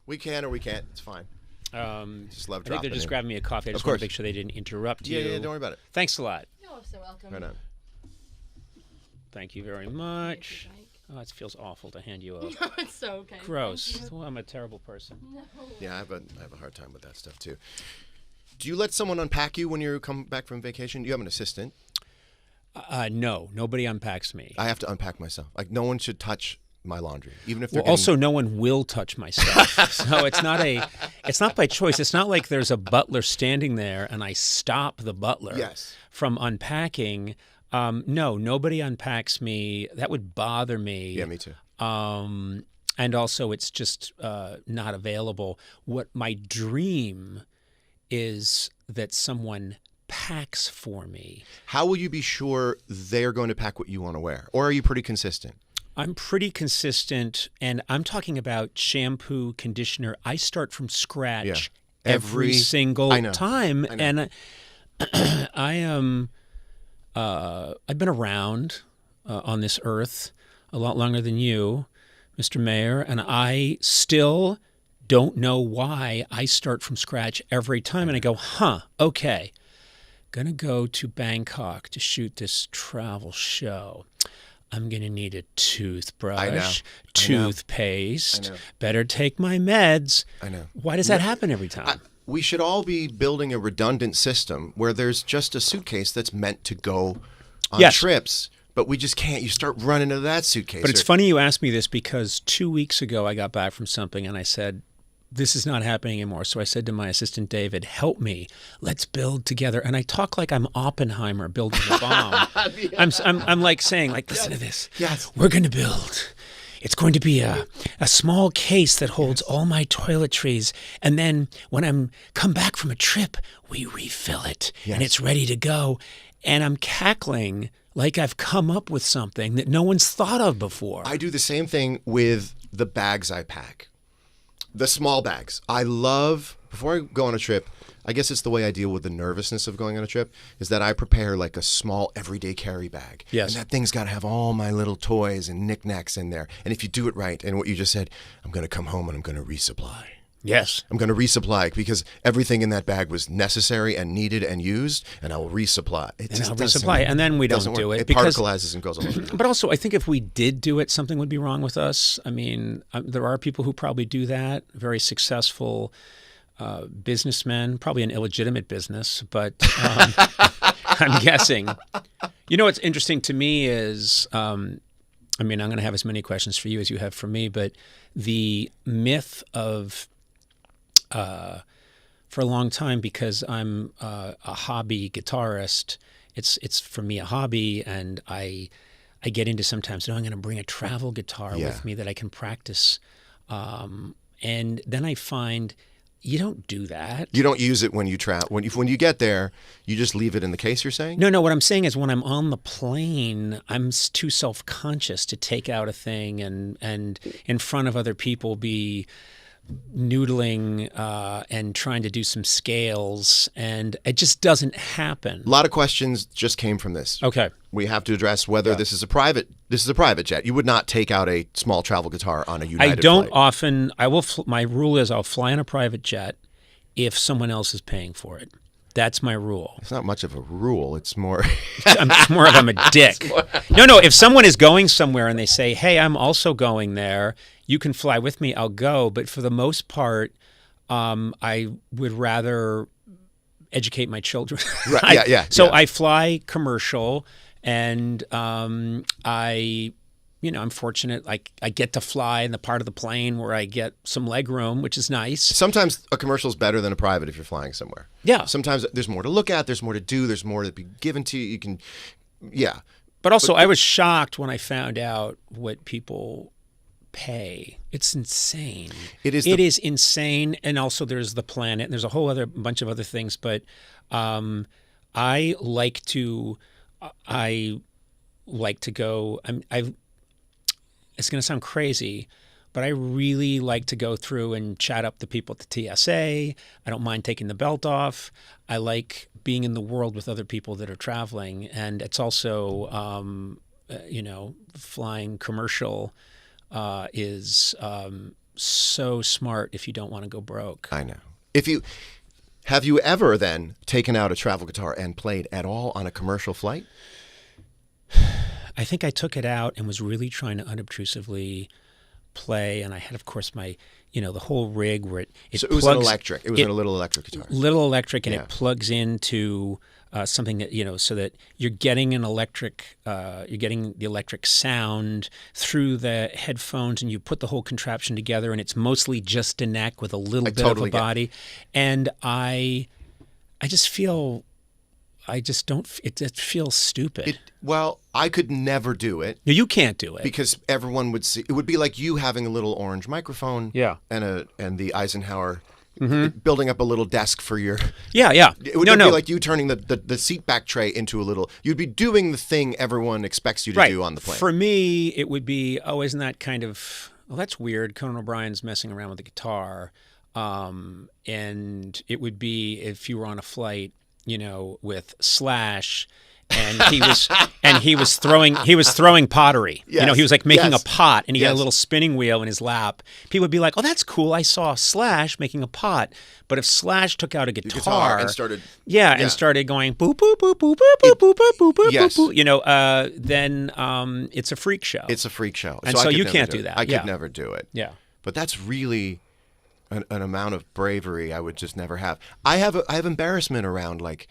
We can or we can't. It's fine. Just love dropping I think they're just in. grabbing me a coffee. I just want to make sure they didn't interrupt you. Yeah, don't worry about it. Thanks a lot. You're so welcome. Right on. Thank you very much. Oh, it feels awful to hand you a... No, it's so okay. Gross. Well, I'm a terrible person. No. Yeah, I have a hard time with that stuff, too. Do you let someone unpack you when you come back from vacation? You have an assistant? No, nobody unpacks me. I have to unpack myself. Like, no one should touch my laundry, even if they're also no one will touch my stuff. So it's not by choice. It's not like there's a butler standing there and I stop the butler from unpacking. No, nobody unpacks me. That would bother me. Yeah, me too. And also it's just not available. What my dream is that someone packs for me. How will you be sure they're going to pack what you want to wear? Or are you pretty consistent? I'm pretty consistent, and I'm talking about shampoo, conditioner. I start from scratch every single time. And I am, I've been around on this earth a lot longer than you, Mr. Mayor, and I still don't know why I start from scratch every time. And I go, okay, gonna go to Bangkok to shoot this travel show. I'm going to need a toothbrush, toothpaste, better take my meds. I know. Why does that happen every time? We should all be building a redundant system where there's just a suitcase that's meant to go on trips, but we just can't. You start running into that suitcase. But it's funny you asked me this because 2 weeks ago I got back from something and I said, this is not happening anymore. So I said to my assistant, David, help me. Let's build together. And I talk like I'm Oppenheimer building a bomb. I'm like saying, like, listen to this. Yes. We're going to build. It's going to be a small case that holds all my toiletries. And then when I'm come back from a trip, we refill it. And it's ready to go. And I'm cackling like I've come up with something that no one's thought of before. I do the same thing with the bags I pack. The small bags. I love, before I go on a trip, I guess it's the way I deal with the nervousness of going on a trip, is that I prepare like a small everyday carry bag. Yes. And that thing's got to have all my little toys and knickknacks in there. And if you do it right, and what you just said, I'm going to come home and I'm going to resupply. Yes. I'm going to resupply because everything in that bag was necessary and needed and used, and I will resupply. And then we don't do it. It particleizes and goes all over. But also, I think if we did do it, something would be wrong with us. I mean, there are people who probably do that, very successful businessmen, probably an illegitimate business, but I'm guessing. You know what's interesting to me is, I mean, I'm going to have as many questions for you as you have for me, but the myth of for a long time, because I'm a hobby guitarist, it's for me a hobby, and I get into sometimes, I'm going to bring a travel guitar with me that I can practice, and then I find you don't do that. You don't use it when you travel. When you get there, you just leave it in the case, you're saying? No. What I'm saying is when I'm on the plane, I'm too self-conscious to take out a thing and in front of other people be noodling and trying to do some scales, and it just doesn't happen. A lot of questions just came from this. Okay. We have to address whether this is a private jet. You would not take out a small travel guitar on a United flight. Often. I will. My rule is I'll fly on a private jet if someone else is paying for it. That's my rule. It's not much of a rule. It's more. It's more of I'm a dick. No. If someone is going somewhere and they say, "Hey, I'm also going there. You can fly with me. I'll go." But for the most part, I would rather educate my children. Right. Yeah. So I fly commercial, and I'm fortunate. I get to fly in the part of the plane where I get some leg room, which is nice. Sometimes a commercial is better than a private if you're flying somewhere. Yeah. Sometimes there's more to look at. There's more to do. There's more to be given to you. You can, But also, I was shocked when I found out what people pay. It's insane. It is insane. And also, there's the planet. And there's a whole other bunch of other things. But I like to go. It's going to sound crazy, but I really like to go through and chat up the people at the TSA. I don't mind taking the belt off. I like being in the world with other people that are traveling. And it's also, flying commercial is so smart if you don't want to go broke. I know. Have you ever then taken out a travel guitar and played at all on a commercial flight? I think I took it out and was really trying to unobtrusively play, and I had, of course, my, the whole rig where it so it was plugs, an electric. It was a little electric guitar. Little electric, and it plugs into something that, so that you're getting the electric sound through the headphones, and you put the whole contraption together, and it's mostly just a neck with a little bit of a body. And I just feel, it just feels stupid. Well, I could never do it. No, you can't do it. Because everyone would see. It would be like you having a little orange microphone and the Eisenhower building up a little desk for your... Yeah. It would be like you turning the seat back tray into a little... You'd be doing the thing everyone expects you to do on the plane. For me, it would be, isn't that kind of... Well, that's weird. Conan O'Brien's messing around with the guitar. And it would be if you were on a flight, with Slash... and he was throwing pottery. Yes. He was like making a pot, and he had a little spinning wheel in his lap. People would be like, "Oh, that's cool. I saw Slash making a pot." But if Slash took out a guitar and started and started going boop boop boop boop boop boop boop boop boop boop, then it's a freak show. It's a freak show, and so you can't do that. I could never do it. Yeah, but that's really an amount of bravery I would just never have. I have embarrassment around like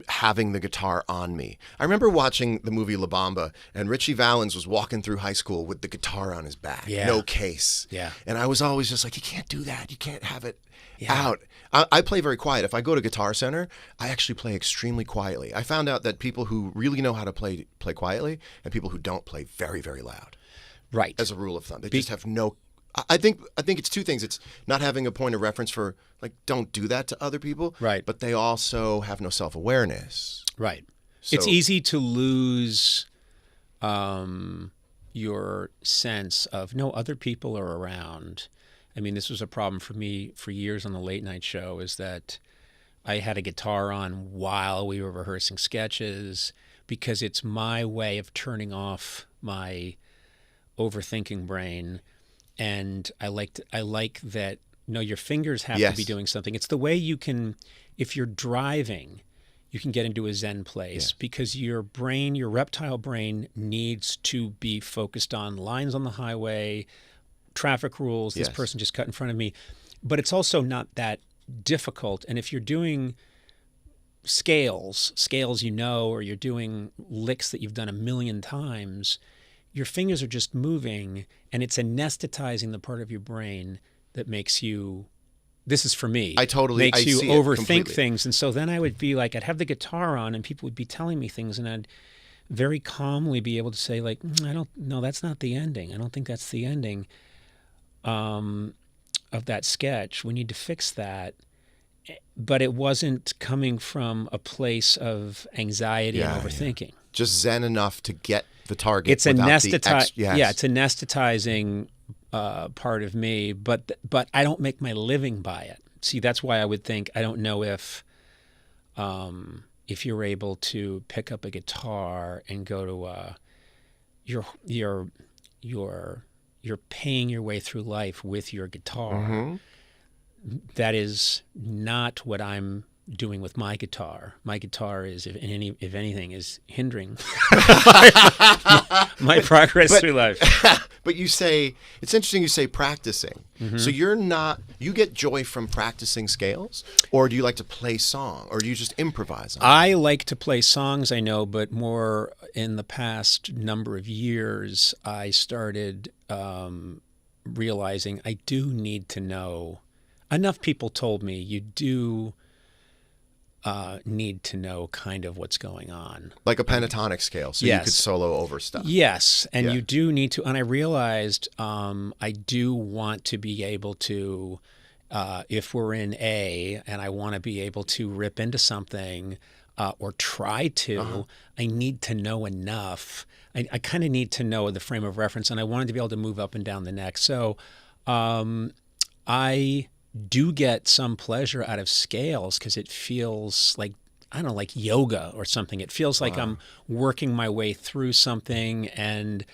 having the guitar on me. I remember watching the movie La Bamba, and Richie Valens was walking through high school with the guitar on his back, no case. Yeah. And I was always just like, you can't do that. You can't have it out. I play very quiet. If I go to Guitar Center, I actually play extremely quietly. I found out that people who really know how to play quietly and people who don't play very, very loud. Right. As a rule of thumb. They just have no... I think it's two things. It's not having a point of reference for, like, don't do that to other people. Right. But they also have no self-awareness. Right. So, it's easy to lose your sense of, no, other people are around. I mean, this was a problem for me for years on the late night show, is that I had a guitar on while we were rehearsing sketches because it's my way of turning off my overthinking brain. And I like that, your fingers have to be doing something. It's the way you can, if you're driving, you can get into a Zen place because your brain, your reptile brain, needs to be focused on lines on the highway, traffic rules, this person just cut in front of me. But it's also not that difficult. And if you're doing scales, or you're doing licks that you've done a million times, your fingers are just moving, and it's anesthetizing the part of your brain that makes you, this is for me, makes you overthink things. And so then I would be like, I'd have the guitar on and people would be telling me things, and I'd very calmly be able to say like, that's not the ending. I don't think that's the ending of that sketch. We need to fix that. But it wasn't coming from a place of anxiety and overthinking. Yeah. Just zen enough to get the target. It's it's a anesthetizing part of me, but I don't make my living by it. See, that's why I would think, I don't know if you're able to pick up a guitar and go to you're paying your way through life with your guitar. Mm-hmm. That is not what I'm doing with my guitar. My guitar is, if anything, is hindering my progress through life. But you say, it's interesting you say practicing. Mm-hmm. So you get joy from practicing scales, or do you like to play song, or do you just improvise on I like to play songs, I know, but more in the past number of years, I started realizing I do need to know. Enough people told me you do need to know kind of what's going on. Like a pentatonic scale, so you could solo over stuff. Yes, and you do need to, and I realized I do want to be able to, if we're in A and I want to be able to rip into something or try to, I need to know enough. I kind of need to know the frame of reference, and I wanted to be able to move up and down the neck. So I do get some pleasure out of scales because it feels like, I don't know, like yoga or something. It feels like I'm working my way through something, and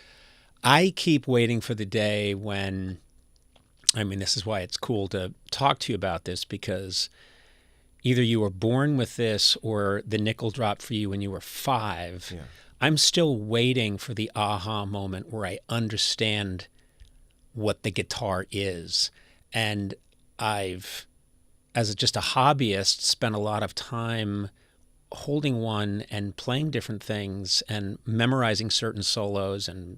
I keep waiting for the day when I mean, this is why it's cool to talk to you about this, because either you were born with this or the nickel dropped for you when you were 5. Yeah. I'm still waiting for the aha moment where I understand what the guitar is. And I've, as just a hobbyist, spent a lot of time holding one and playing different things and memorizing certain solos and,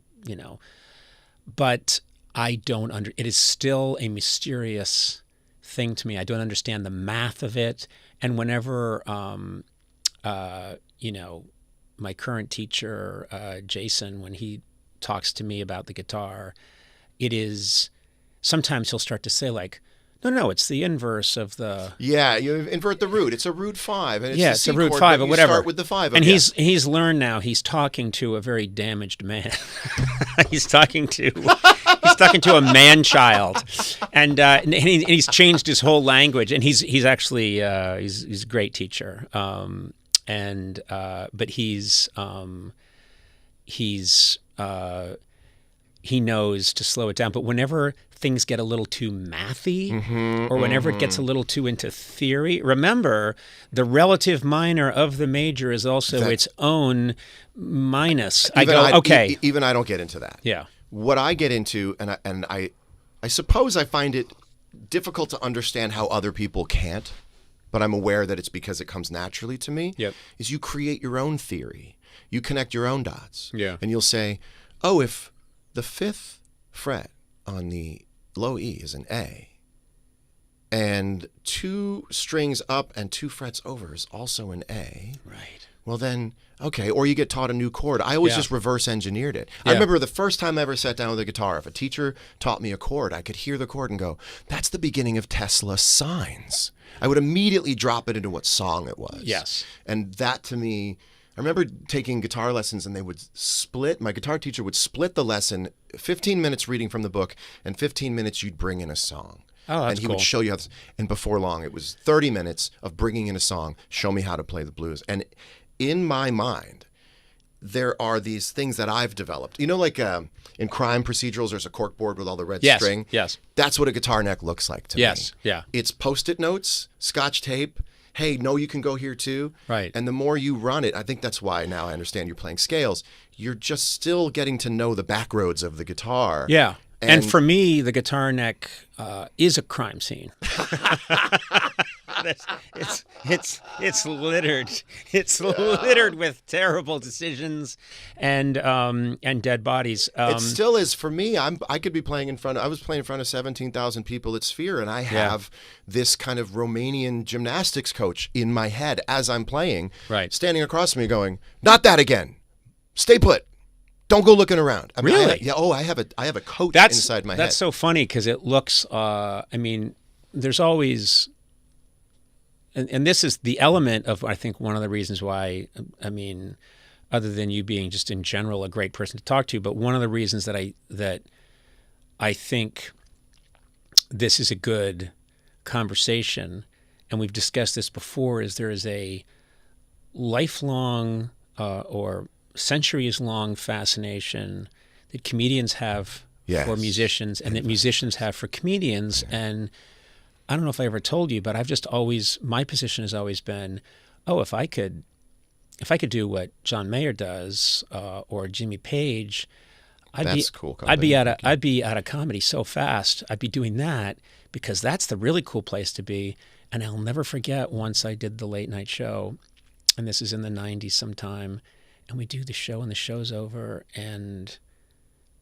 but I don't it is still a mysterious thing to me. I don't understand the math of it. And whenever, my current teacher, Jason, when he talks to me about the guitar, it is, sometimes he'll start to say like, no, it's the inverse of the... Yeah, you invert the root. It's a root 5. And it's a root 5, but whatever. Start with the 5. And he's learned now, he's talking to a very damaged man. he's talking to a man-child. And he's changed his whole language. And he's actually, he's a great teacher. But he knows to slow it down. But whenever things get a little too mathy, or whenever it gets a little too into theory, remember the relative minor of the major is also its own minus. Even I don't get into that. Yeah. What I get into, and I suppose I find it difficult to understand how other people can't, but I'm aware that it's because it comes naturally to me, is you create your own theory. You connect your own dots. Yeah. And you'll say, oh, if the 5th fret on the low E is an A, and 2 strings up and 2 frets over is also an A. Right. Well then, okay, or you get taught a new chord. I always just reverse engineered it. I remember the first time I ever sat down with a guitar, if a teacher taught me a chord, I could hear the chord and go, that's the beginning of Tesla's Signs. I would immediately drop it into what song it was. Yes. And that to me, I remember taking guitar lessons and they would split, my guitar teacher would split the lesson, 15 minutes reading from the book, and 15 minutes you'd bring in a song. Oh, that's and he cool. would show you how to, and before long, it was 30 minutes of bringing in a song, show me how to play the blues. And in my mind, there are these things that I've developed. You know, like in crime procedurals, there's a corkboard with all the red string? Yes. That's what a guitar neck looks like to me. Yes, yeah. It's Post-it notes, Scotch tape. Hey, no, you can go here too. Right. And the more you run it, I think that's why now I understand you're playing scales. You're just still getting to know the back roads of the guitar. Yeah. And for me, the guitar neck is a crime scene. It's littered. It's littered with terrible decisions and dead bodies. It still is for me. I could be playing in front. I was playing in front of 17,000 people at Sphere, and I have this kind of Romanian gymnastics coach in my head as I'm playing, standing across from me, going, "Not that again. Stay put. Don't go looking around." I mean, really? I have a coach inside my head. That's so funny because it looks. There's always. And this is the element of, I think, one of the reasons why, other than you being just in general a great person to talk to, but one of the reasons that I think this is a good conversation, and we've discussed this before, is there is a lifelong or centuries-long fascination that comedians have for musicians and that musicians have for comedians. And I don't know if I ever told you, but my position has always been, if I could do what John Mayer does or Jimmy Page, I'd be out of comedy so fast. I'd be doing that because that's the really cool place to be. And I'll never forget once I did the late night show, and this is in the 90s sometime, and we do the show and the show's over, and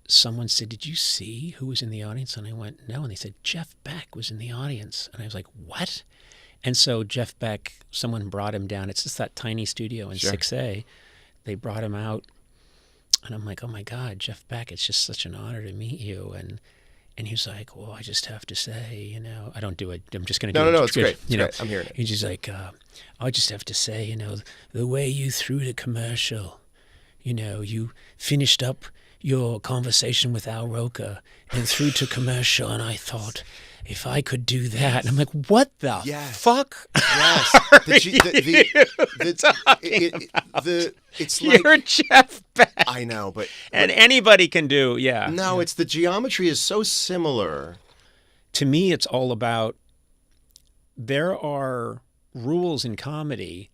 someone said, "Did you see who was in the audience?" And I went, "No." And they said, "Jeff Beck was in the audience." And I was like, "What?" And so Jeff Beck, someone brought him down. It's just that tiny studio in 6A. They brought him out. And I'm like, "Oh my God, Jeff Beck, it's just such an honor to meet you." And he was like, "Well, I just have to say, I don't do it. I'm just going to do it." No, it's great. Great. I'm hearing it. He's just like, "I just have to say, the way you threw the commercial, you finished up your conversation with Al Roker and through to commercial, and I thought, if I could do that," and I'm like, "What the fuck?" Yes. It's like, you're Jeff Beck. I know, but anybody can do. Yeah. No, it's the geometry is so similar to me, it's all about, there are rules in comedy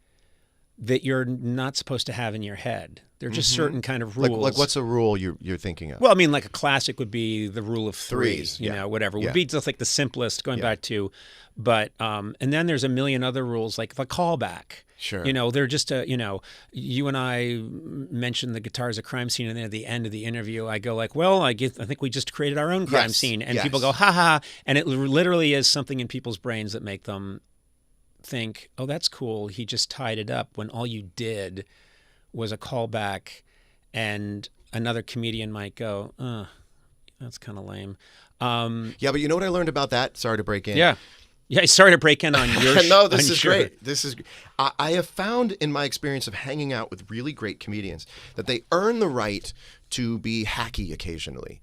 that you're not supposed to have in your head. They're just certain kind of rules. Like what's a rule you're thinking of? Well, I mean, like a classic would be the rule of threes, you know, whatever. Would be just like the simplest, going back to, but, and then there's a million other rules, like the callback. Sure. You know, they're just you know, you and I mentioned the guitar's a crime scene, and then at the end of the interview, I go like, well, I think we just created our own crime scene. And people go, ha ha. And it literally is something in people's brains that make them think, oh, that's cool. He just tied it up, when all you did was a callback. And another comedian might go, that's kind of lame. Yeah, but you know what I learned about that? Sorry to break in. Yeah, sorry to break in on your No, this is great. This is. I have found in my experience of hanging out with really great comedians that they earn the right to be hacky occasionally.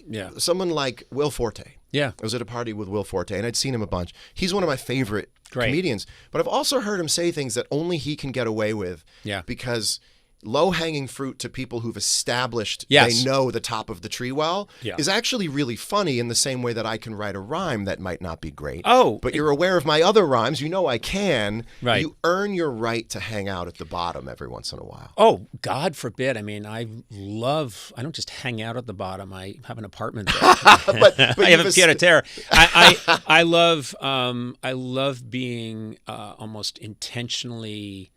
Yeah. Someone like Will Forte. Yeah. I was at a party with Will Forte, and I'd seen him a bunch. He's one of my favorite comedians, but I've also heard him say things that only he can get away with. Yeah. Because low-hanging fruit to people who've established they know the top of the tree well is actually really funny, in the same way that I can write a rhyme that might not be great. Oh. But you're aware of my other rhymes. You know I can. Right. You earn your right to hang out at the bottom every once in a while. Oh, God forbid. I mean, I don't just hang out at the bottom. I have an apartment there. but I have a pied à terre. I love being almost intentionally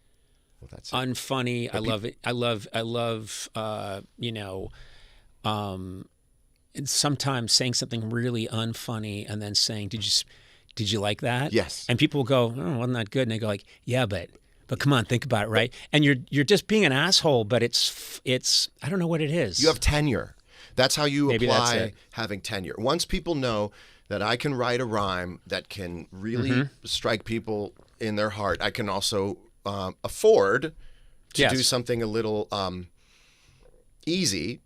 unfunny. I love it. I love you know, sometimes saying something really unfunny and then saying, did you like that? Yes. And people will go, oh, wasn't that good? And they go like, yeah, but come on, think about it, right? And you're just being an asshole, but it's I don't know what it is. You have tenure. That's how you Maybe apply having tenure. Once people know that I can write a rhyme that can really strike people in their heart, I can also afford to do something a little easy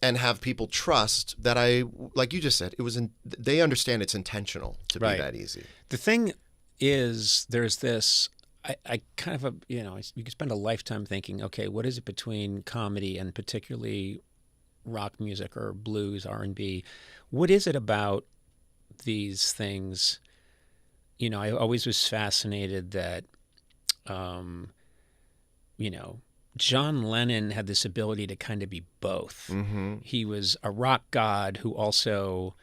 and have people trust that I, like you just said, they understand it's intentional to be that easy. The thing is, there's this, I kind of, you know, you could spend a lifetime thinking, okay, what is it between comedy and particularly rock music or blues, R&B? What is it about these things? You know, I always was fascinated that, you know, John Lennon had this ability to kind of be both. He was a rock god who also,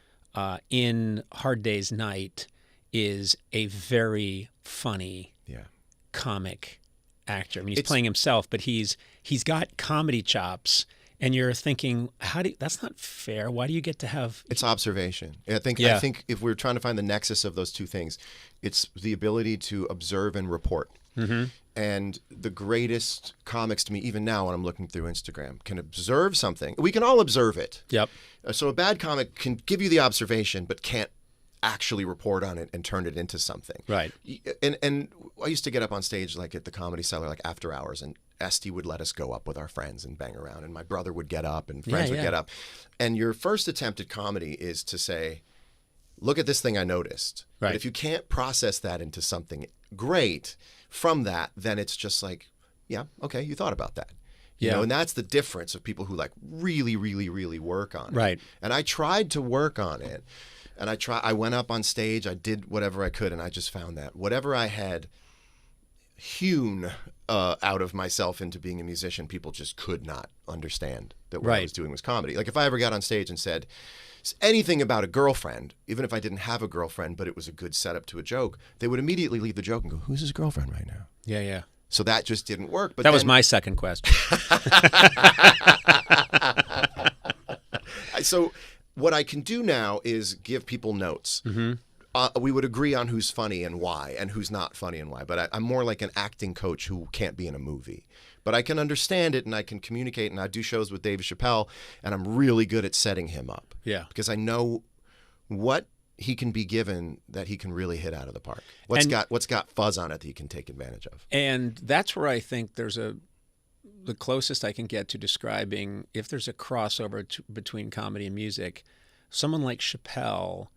in Hard Day's Night, is a very funny comic actor. I mean, he's playing himself, but he's got comedy chops. And you're thinking, that's not fair. Why do you get to have... It's observation. I think if we're trying to find the nexus of those two things, it's the ability to observe and report. And the greatest comics to me, even now when I'm looking through Instagram, can observe something. We can all observe it. Yep. So a bad comic can give you the observation, but can't actually report on it and turn it into something. Right. And I used to get up on stage like at the Comedy Cellar, like after hours, and Esty would let us go up with our friends and bang around, and my brother would get up and friends would get up. And your first attempt at comedy is to say, look at this thing I noticed. Right. But if you can't process that into something great from that, then it's just like, yeah, okay, you thought about that. You know, and that's the difference of people who like really, really, really work on it. Right. And I tried to work on it. And I went up on stage, I did whatever I could, and I just found that whatever I had hewn out of myself into being a musician, people just could not understand that what I was doing was comedy. Like if I ever got on stage and said anything about a girlfriend, even if I didn't have a girlfriend, but it was a good setup to a joke, they would immediately leave the joke and go, who's his girlfriend right now? Yeah, yeah. So that just didn't work. But that was my second question. So what I can do now is give people notes. We would agree on who's funny and why, and who's not funny and why. But I'm more like an acting coach who can't be in a movie. But I can understand it, and I can communicate, and I do shows with Dave Chappelle, and I'm really good at setting him up. Yeah. Because I know what he can be given that he can really hit out of the park. What's got fuzz on it that he can take advantage of. And that's where I think there's the closest I can get to describing if there's a crossover between comedy and music. Someone like Chappelle,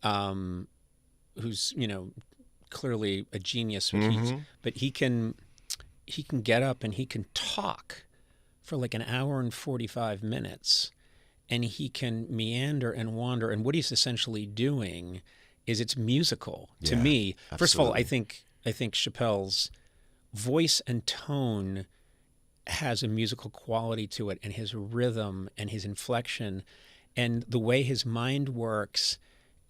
who's, you know, clearly a genius, but he can get up and he can talk for like an hour and 45 minutes and he can meander and wander. And what he's essentially doing is it's musical to me. Absolutely. First of all, I think Chappelle's voice and tone has a musical quality to it, and his rhythm and his inflection and the way his mind works.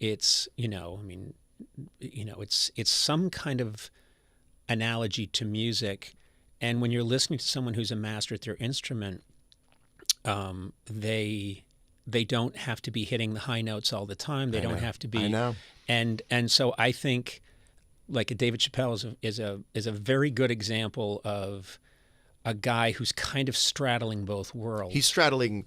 It's, it's some kind of analogy to music. And when you're listening to someone who's a master at their instrument, they don't have to be hitting the high notes all the time. They don't have to be. I know. And so I think like David Chappelle is a very good example of a guy who's kind of straddling both worlds. He's straddling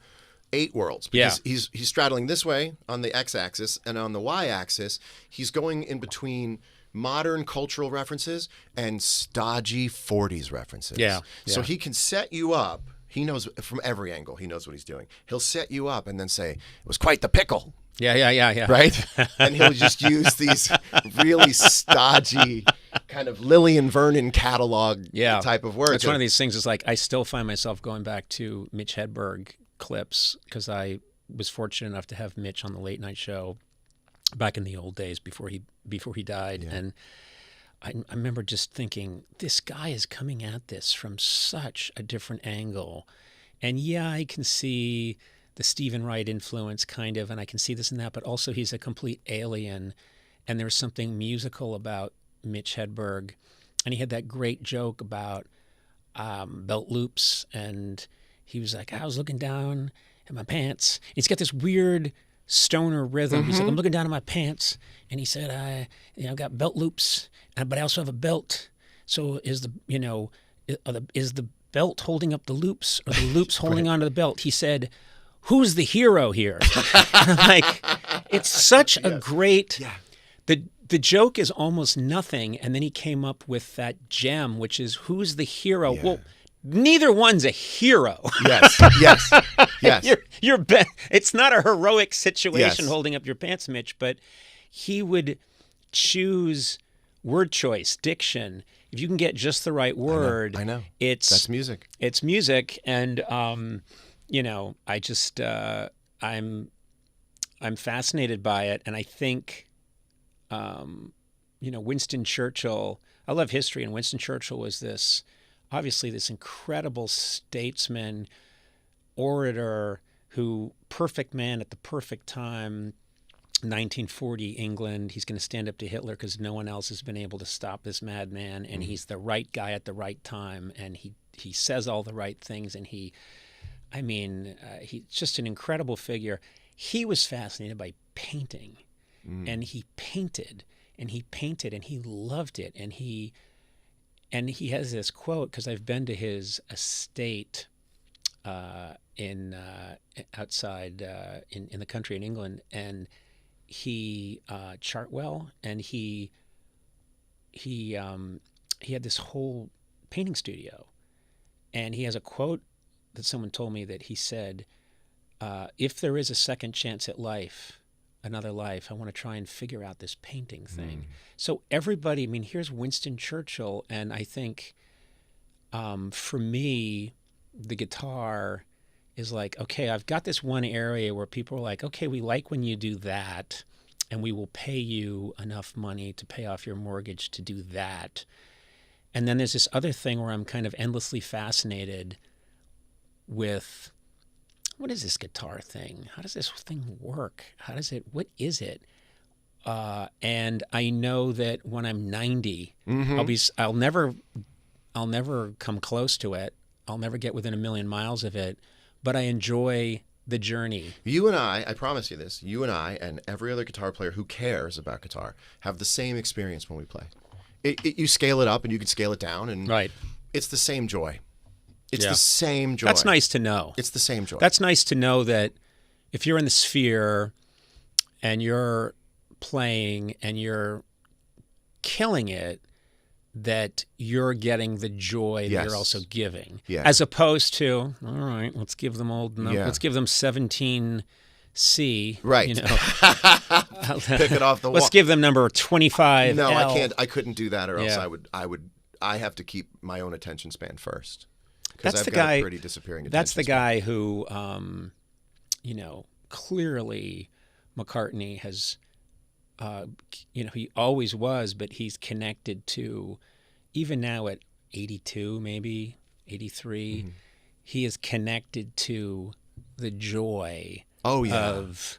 8 worlds. Because he's straddling this way on the x-axis, and on the y-axis, he's going in between modern cultural references and stodgy 40s references. Yeah. So he can set you up. He knows from every angle. He knows what he's doing. He'll set you up and then say, "It was quite the pickle." Yeah. Right? And he'll just use these really stodgy kind of Lillian Vernon catalog type of words. It's one of these things. It's like I still find myself going back to Mitch Hedberg clips because I was fortunate enough to have Mitch on the late night show back in the old days before he died. Yeah. And I remember just thinking, this guy is coming at this from such a different angle. And I can see the Stephen Wright influence kind of, and I can see this and that, but also he's a complete alien. And there's something musical about Mitch Hedberg. And he had that great joke about belt loops. And he was like, I was looking down at my pants. He's got this weird stoner rhythm. Mm-hmm. He's like, I'm looking down at my pants. And he said, I've got belt loops, but I also have a belt. So is the belt holding up the loops, or the loops holding onto the belt? He said, who's the hero here? Like, it's such a great... Yeah. The joke is almost nothing, and then he came up with that gem, which is, who's the hero? Yeah. Well, neither one's a hero. Yes. It's not a heroic situation holding up your pants, Mitch, but he would choose word choice, diction. If you can get just the right word, I know. That's music. It's music, and I just I'm fascinated by it, and I think Winston Churchill. I love history, and Winston Churchill was obviously this incredible statesman, orator, perfect man at the perfect time. 1940 England. He's going to stand up to Hitler because no one else has been able to stop this madman, and he's the right guy at the right time, and he says all the right things, and he's just an incredible figure. He was fascinated by painting, and he painted, and he loved it, and he has this quote, because I've been to his estate outside in the country in England, and he Chartwell, and he had this whole painting studio, and he has a quote that someone told me that he said, if there is a second chance at life, another life, I want to try and figure out this painting thing. So everybody, here's Winston Churchill, and I think for me, the guitar is like, okay, I've got this one area where people are like, okay, we like when you do that, and we will pay you enough money to pay off your mortgage to do that. And then there's this other thing where I'm kind of endlessly fascinated with, what is this guitar thing? How does this thing work? What is it? And I know that when I'm 90, I'll never come close to it. I'll never get within 1,000,000 miles of it, but I enjoy the journey. You and I promise you this, you and I and every other guitar player who cares about guitar have the same experience when we play. You scale it up and you can scale it down, and it's the same joy. It's the same joy. That's nice to know. It's the same joy. That's nice to know that if you're in the Sphere and you're playing and you're killing it, that you're getting the joy that you're also giving. Yeah. As opposed to, all right, let's give them let's give them 17C. Right. Pick it off the wall. Let's give them number 25. No, I can't. I couldn't do that, or else I have to keep my own attention span first. That's I've the got guy. A pretty disappearing attention That's the span. guy who clearly McCartney has, he always was, but he's connected to, even now at 82, maybe 83, he is connected to the joy of,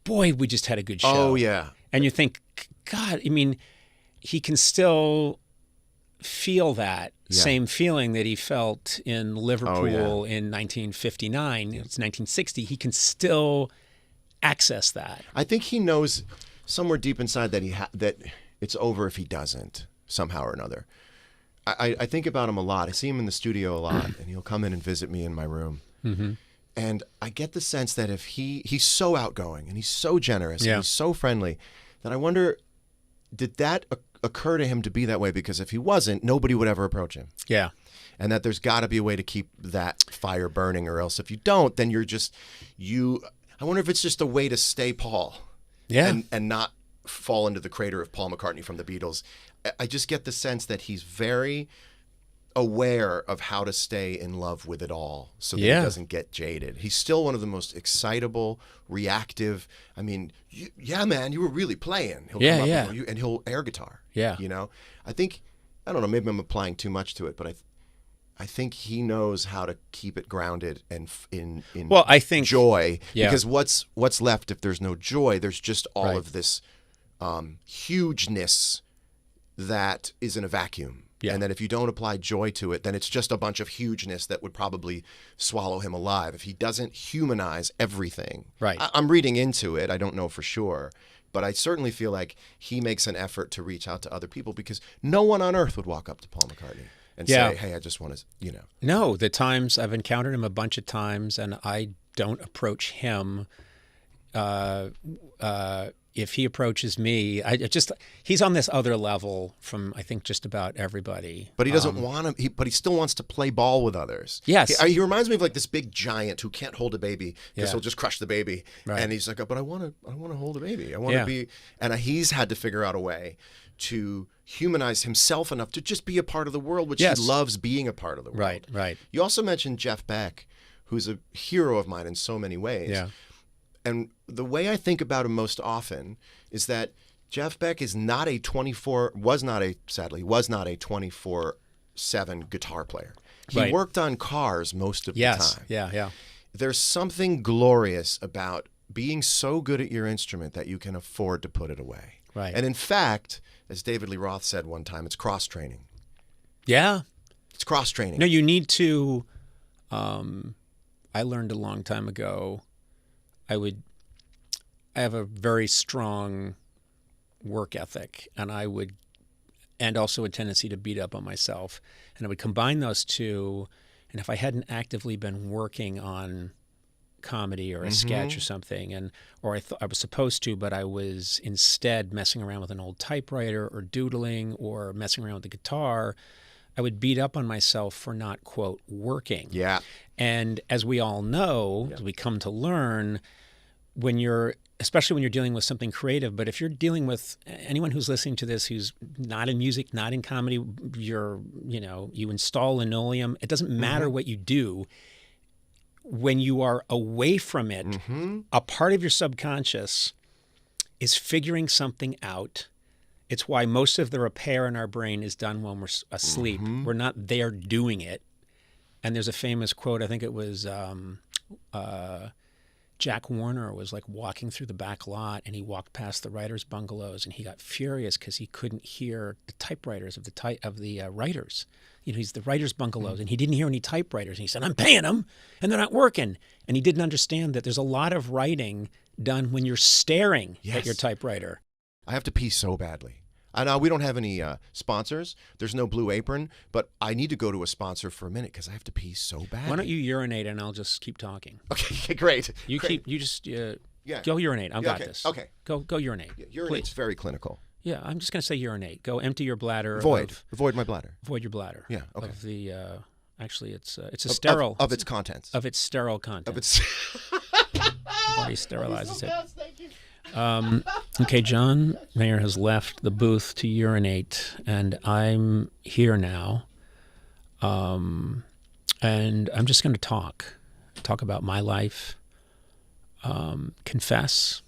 boy, we just had a good show. Oh, yeah. And you think, God, I mean, he can still feel that same feeling that he felt in Liverpool in 1959. It's 1960. He can still access that. I think he knows somewhere deep inside that that it's over if he doesn't somehow or another. I think about him a lot. I see him in the studio a lot, and he'll come in and visit me in my room. Mm-hmm. And I get the sense that if he's so outgoing and he's so generous and he's so friendly that I wonder, did that occur to him to be that way? Because if he wasn't, nobody would ever approach him. Yeah. And that there's got to be a way to keep that fire burning, or else if you don't, then you're just, I wonder if it's just a way to stay Paul. Yeah. And not fall into the crater of Paul McCartney from the Beatles. I just get the sense that he's very aware of how to stay in love with it all so that he doesn't get jaded. He's still one of the most excitable, reactive. I mean, yeah, man, you were really playing. He'll come up and he'll air guitar. Yeah. I think, I don't know, maybe I'm applying too much to it, but I think he knows how to keep it grounded and in I think joy. Because what's left if there's no joy? There's just all of this hugeness that is in a vacuum. Yeah. And that if you don't apply joy to it, then it's just a bunch of hugeness that would probably swallow him alive if he doesn't humanize everything. Right. I'm reading into it. I don't know for sure. But I certainly feel like he makes an effort to reach out to other people, because no one on earth would walk up to Paul McCartney and say, hey, I just want to, No, the times I've encountered him a bunch of times, and I don't approach him. If he approaches me, he's on this other level from, I think, just about everybody. But he doesn't want to, but he still wants to play ball with others. Yes. He reminds me of like this big giant who can't hold a baby because he'll just crush the baby. Right. And he's like, but I want to hold a baby. I want to be, and he's had to figure out a way to humanize himself enough to just be a part of the world, which he loves being a part of the world. Right. You also mentioned Jeff Beck, who's a hero of mine in so many ways. Yeah. And the way I think about him most often is that Jeff Beck was not a 24/7 guitar player. He worked on cars most of the time. Yeah. There's something glorious about being so good at your instrument that you can afford to put it away. Right. And in fact, as David Lee Roth said one time, it's cross-training. Yeah. It's cross-training. No, you need to, I learned a long time ago, I have a very strong work ethic, and also a tendency to beat up on myself. And I would combine those two, and if I hadn't actively been working on comedy or a sketch or something, or I was supposed to, but I was instead messing around with an old typewriter or doodling or messing around with the guitar, I would beat up on myself for not, quote, working. Yeah. And as we all know, as we come to learn, especially when you're dealing with something creative, but if you're dealing with anyone who's listening to this who's not in music, not in comedy, you install linoleum, it doesn't matter what you do. When you are away from it, a part of your subconscious is figuring something out. It's why most of the repair in our brain is done when we're asleep. We're not there doing it. And there's a famous quote, I think it was Jack Warner was like walking through the back lot, and he walked past the writers' bungalows, and he got furious because he couldn't hear the typewriters of the writers. He's the writers' bungalows, and he didn't hear any typewriters. And he said, "I'm paying them, and they're not working." And he didn't understand that there's a lot of writing done when you're staring at your typewriter. I have to pee so badly. I know we don't have any sponsors. There's no Blue Apron, but I need to go to a sponsor for a minute because I have to pee so bad. Why don't you urinate and I'll just keep talking? Okay, great. Go urinate. I've got this. Okay. Go urinate. Urinate's very clinical. Yeah, I'm just going to say urinate. Go empty your bladder. Avoid my bladder. Avoid your bladder. Yeah, okay. Of the, actually, it's a sterile. Of its contents. Of its sterile content. Of its... Body sterilizes so fast, thank you. Okay, John Mayer has left the booth to urinate, and I'm here now. And I'm just going to talk about my life, confess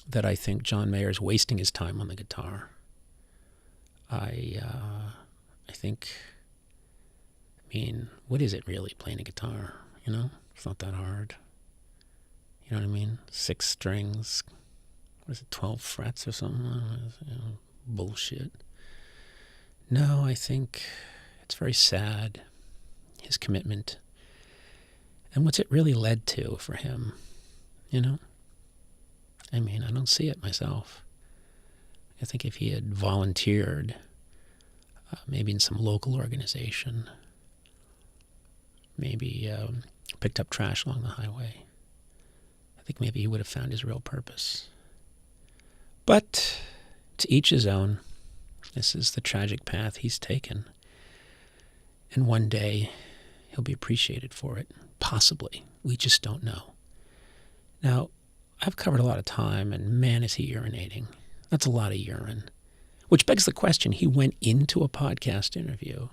that I think John Mayer is wasting his time on the guitar. I think, what is it really, playing a guitar? It's not that hard. You know what I mean? 6 strings. What is it, 12 frets or something? Bullshit. No, I think it's very sad, his commitment. And what's it really led to for him, I don't see it myself. I think if he had volunteered, maybe in some local organization, maybe picked up trash along the highway, I think maybe he would have found his real purpose. But to each his own. This is the tragic path he's taken. And one day he'll be appreciated for it. Possibly. We just don't know. Now, I've covered a lot of time, and man, is he urinating. That's a lot of urine. Which begs the question, he went into a podcast interview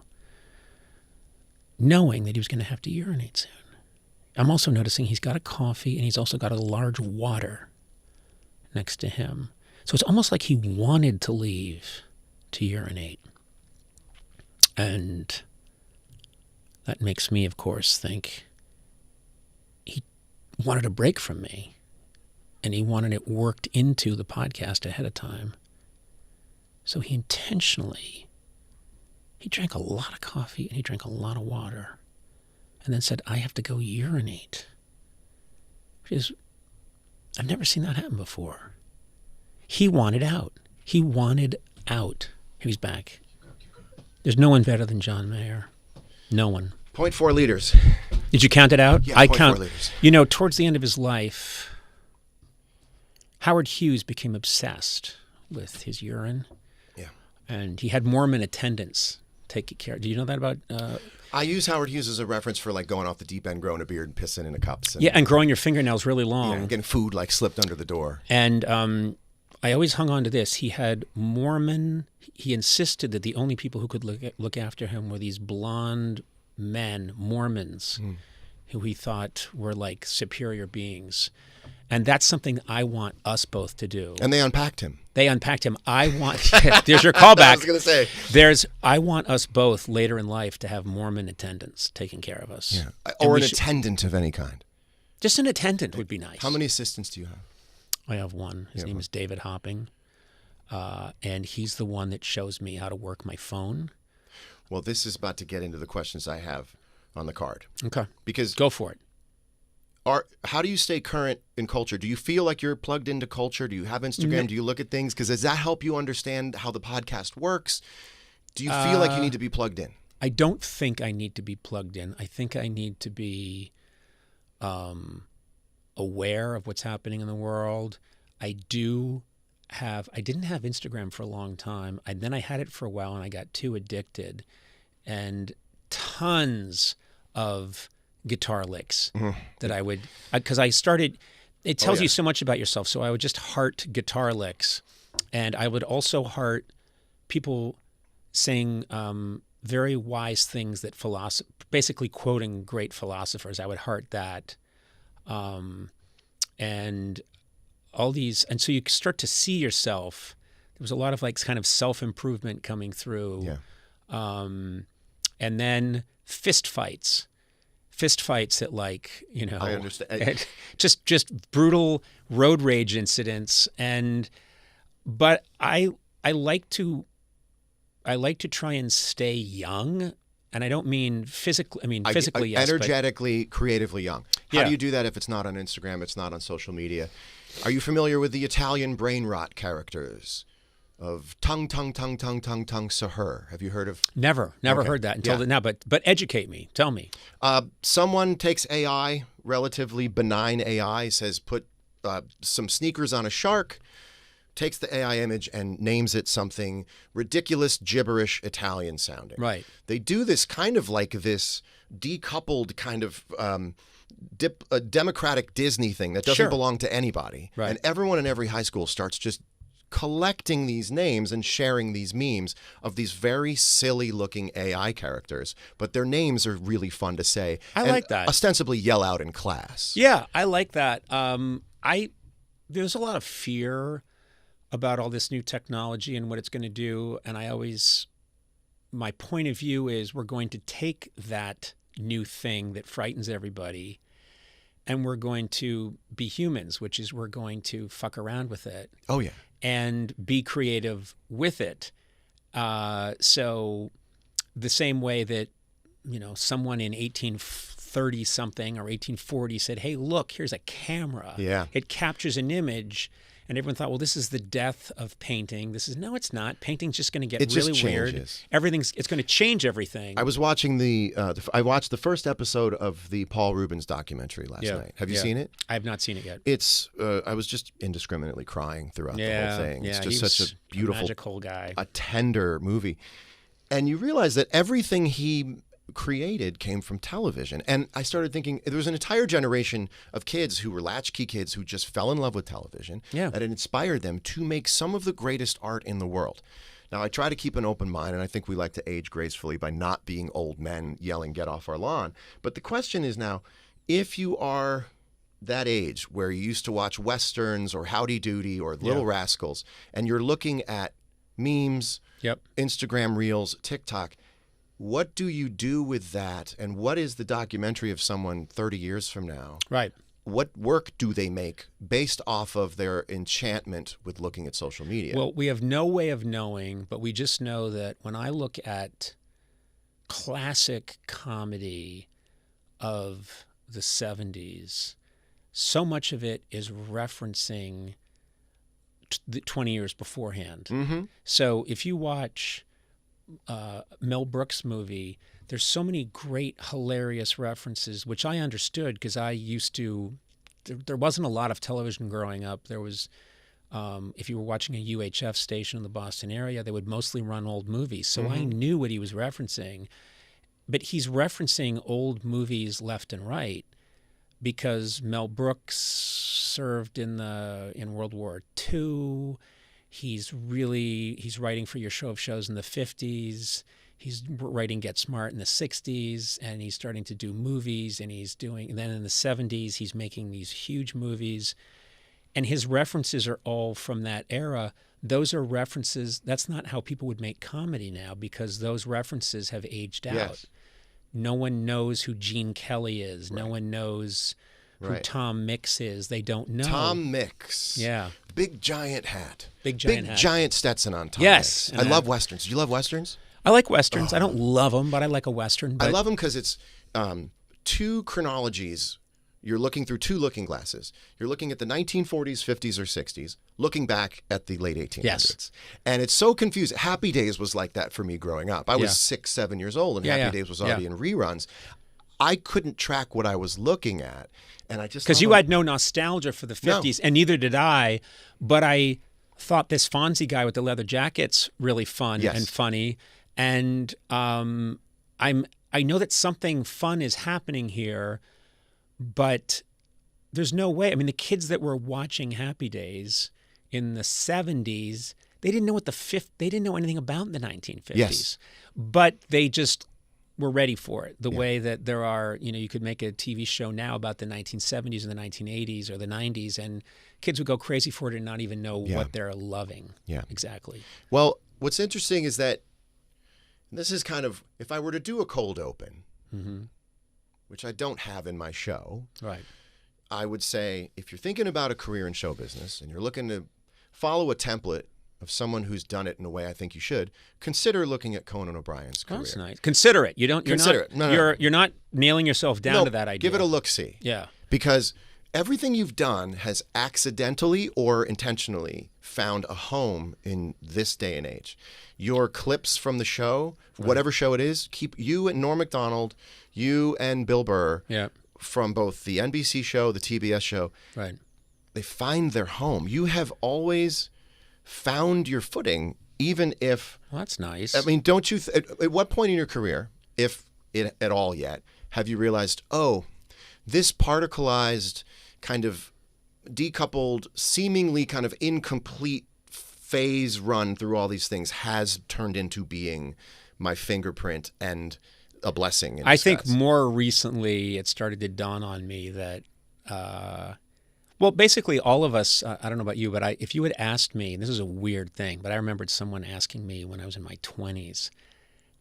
knowing that he was going to have to urinate soon. I'm also noticing he's got a coffee, and he's also got a large water next to him. So it's almost like he wanted to leave to urinate. And that makes me, of course, think he wanted a break from me, and he wanted it worked into the podcast ahead of time. So he drank a lot of coffee and he drank a lot of water, and then said, I have to go urinate. I've never seen that happen before. He wanted out. He wanted out. He's back. There's no one better than John Mayer. No one. 0.4 liters. Did you count it out? Yeah, 0.4 liters. Towards the end of his life, Howard Hughes became obsessed with his urine. Yeah. And he had Mormon attendants take care. Do you know that about... I use Howard Hughes as a reference for going off the deep end, growing a beard, and pissing in a cup. And growing your fingernails really long. Yeah, and getting food slipped under the door. And I always hung on to this. He had Mormon... He insisted that the only people who could look after him were these blonde men, Mormons, who he thought were like superior beings. And that's something I want us both to do. And they unpacked him. I want... There's your callback. I was going to say. I want us both later in life to have Mormon attendants taking care of us. Yeah. Or an attendant of any kind. Just an attendant would be nice. How many assistants do you have? I have one. His name is David Hopping. And he's the one that shows me how to work my phone. Well, this is about to get into the questions I have on the card. Okay. Because go for it. How do you stay current in culture? Do you feel like you're plugged into culture? Do you have Instagram? Do you look at things? Because does that help you understand how the podcast works? Do you feel like you need to be plugged in? I don't think I need to be plugged in. I think I need to be aware of what's happening in the world. I didn't have Instagram for a long time. Then I had it for a while, and I got too addicted. And tons of guitar licks that I would, because I started, it tells you so much about yourself. So I would just heart guitar licks, and I would also heart people saying very wise things that basically quoting great philosophers. I would heart that, and all these, and so you start to see yourself. There was a lot of kind of self-improvement coming through, and then fist fights at I understand. just brutal road rage incidents. But I like to try and stay young, and I don't mean physically. I mean physically, yes, energetically, creatively young. How do you do that if it's not on Instagram? It's not on social media. Are you familiar with the Italian brain rot characters of tongue, sahur? Have you heard of? Never heard that until now. But educate me. Tell me. Someone takes AI, relatively benign AI, says put some sneakers on a shark, takes the AI image and names it something ridiculous, gibberish, Italian sounding. Right. They do this kind of like this decoupled kind of a democratic Disney thing that doesn't belong to anybody. Right. And everyone in every high school starts just collecting these names and sharing these memes of these very silly-looking AI characters, but their names are really fun to say. I like that. Ostensibly yell out in class. Yeah, I like that. There's a lot of fear about all this new technology and what it's going to do, and my point of view is we're going to take that new thing that frightens everybody, and we're going to be humans, which is we're going to fuck around with it. Oh, yeah. And be creative with it. So the same way that, someone in 1830 something or 1840 said, hey, look, here's a camera. Yeah. It captures an image. And everyone thought, well, this is the death of painting. No, it's not. Painting's just going to get really weird. It's going to change everything. I was watching I watched the first episode of the Paul Rubens documentary last night. Have you seen it? I have not seen it yet. I was just indiscriminately crying throughout the whole thing. Yeah, it's just such a beautiful, magical guy, a tender movie. And you realize that everything he created came from television. And I started thinking there was an entire generation of kids who were latchkey kids who just fell in love with television. Yeah. That it inspired them to make some of the greatest art in the world. Now, I try to keep an open mind, and I think we like to age gracefully by not being old men yelling, get off our lawn. But the question is now, if you are that age where you used to watch Westerns or Howdy Doody or Little Rascals, and you're looking at memes, Instagram Reels, TikTok, what do you do with that? And what is the documentary of someone 30 years from now? Right. What work do they make based off of their enchantment with looking at social media? Well, we have no way of knowing, but we just know that when I look at classic comedy of the 70s, so much of it is referencing the 20 years beforehand. Mm-hmm. So if you watch Mel Brooks movie, there's so many great, hilarious references, which I understood because I used to. There wasn't a lot of television growing up. There was, if you were watching a UHF station in the Boston area, they would mostly run old movies. So I knew what he was referencing. But he's referencing old movies left and right because Mel Brooks served in World War II. He's writing for Your Show of Shows in the 50s. He's writing Get Smart in the 60s, and he's starting to do movies, and then in the 70s, he's making these huge movies. And his references are all from that era. Those are references. That's not how people would make comedy now because those references have aged out. Yes. No one knows who Gene Kelly is. Right. No one knows who Tom Mix is. They don't know. Tom Mix. Yeah. Big giant hat. Big giant Stetson on Tom Yes. Mix. I love Westerns. Do you love Westerns? I like Westerns. I don't love them, but I like a Western. I love them because it's two chronologies. You're looking through two looking glasses. You're looking at the 1940s, 50s, or 60s, looking back at the late 1800s. Yes. And it's so confusing. Happy Days was like that for me growing up. I was 6, 7 years old, and Happy Days was already in reruns. I couldn't track what I was looking at. And I just because you had no nostalgia for the 50s, and neither did I. But I thought this Fonzie guy with the leather jacket's really fun and funny. And I know that something fun is happening here, but there's no way. I mean, the kids that were watching Happy Days in the 70s, they didn't know they didn't know anything about the 1950s. Yes. But they just were ready for it. The way that there are, you could make a TV show now about the 1970s and the 1980s or the 90s, and kids would go crazy for it and not even know what they're loving. Yeah. Exactly. Well, what's interesting is that this is kind of, if I were to do a cold open, which I don't have in my show, right? I would say, if you're thinking about a career in show business and you're looking to follow a template of someone who's done it in a way I think you should, consider looking at Conan O'Brien's career. That's nice. Consider it. Consider it. No. You're not nailing yourself down to that idea. Give it a look-see. Yeah. Because everything you've done has accidentally or intentionally found a home in this day and age. Your clips from the show, whatever show it is, keep you and Norm Macdonald, you and Bill Burr, from both the NBC show, the TBS show, they find their home. You have always found your footing, even if... Well, that's nice. I mean, don't you... at what point in your career, if at all yet, have you realized, this particleized, kind of decoupled, seemingly kind of incomplete phase run through all these things has turned into being my fingerprint and a blessing. I think more recently it started to dawn on me that, well, basically all of us, I don't know about you, but if you had asked me, and this is a weird thing, but I remembered someone asking me when I was in my 20s,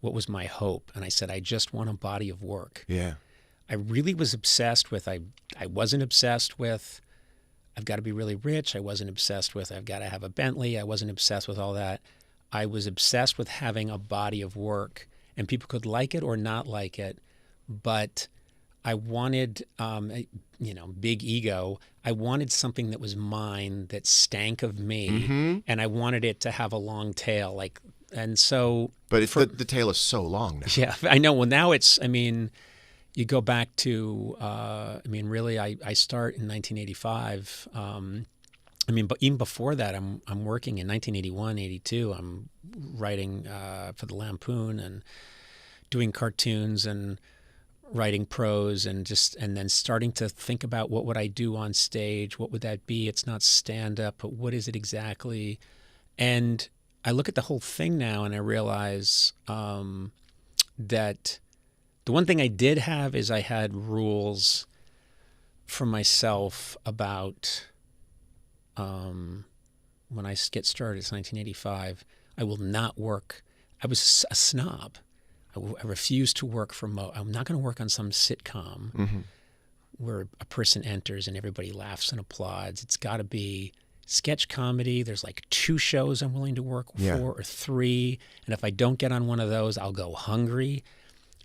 what was my hope? And I said, I just want a body of work. Yeah. I really was obsessed with, I wasn't obsessed with, I've got to be really rich. I wasn't obsessed with, I've got to have a Bentley. I wasn't obsessed with all that. I was obsessed with having a body of work, and people could like it or not like it, but I wanted, big ego. I wanted something that was mine, that stank of me, and I wanted it to have a long tail, and so. But the tail is so long now. Yeah, I know. Well, now it's. I mean, you go back to. Really, I start in 1985. But even before that, I'm working in 1981, 82. I'm writing for the Lampoon and doing cartoons and writing prose and then starting to think about what would I do on stage? What would that be? It's not stand-up, but what is it exactly? And I look at the whole thing now and I realize that the one thing I did have is I had rules for myself about when I get started, it's 1985, I will not work. I was a snob. I refuse to work for I'm not going to work on some sitcom where a person enters and everybody laughs and applauds. It's got to be sketch comedy. There's like 2 shows I'm willing to work for or 3. And if I don't get on one of those, I'll go hungry.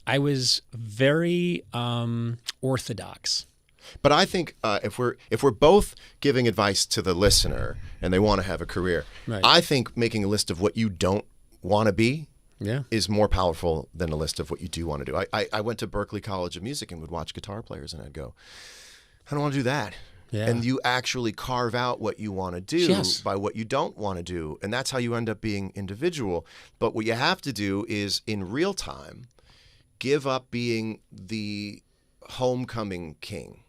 I was very orthodox. But I think if we're both giving advice to the listener and they want to have a career, right. I think making a list of what you don't want to be is more powerful than a list of what you do want to do. I went to Berklee College of Music and would watch guitar players and I'd go, I don't want to do that. Yeah. And you actually carve out what you want to do by what you don't want to do. And that's how you end up being individual. But what you have to do is in real time, give up being the homecoming king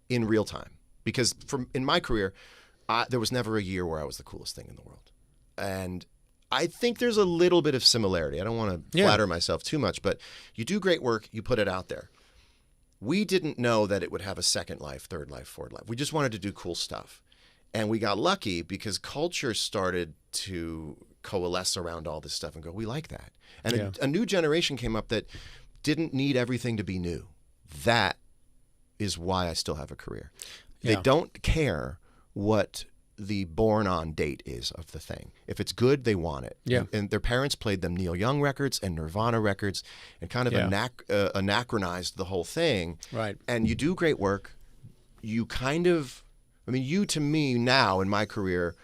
in real time. Because in my career, there was never a year where I was the coolest thing in the world. And I think there's a little bit of similarity. I don't want to flatter myself too much, but you do great work, you put it out there. We didn't know that it would have a second life, third life, fourth life. We just wanted to do cool stuff. And we got lucky because culture started to coalesce around all this stuff and go, we like that. And a new generation came up that didn't need everything to be new. That is why I still have a career. Yeah. They don't care what the born-on date is of the thing. If it's good, they want it. Yeah. And their parents played them Neil Young records and Nirvana records and kind of anachronized the whole thing. Right. And you do great work. You kind of, you to me now in my career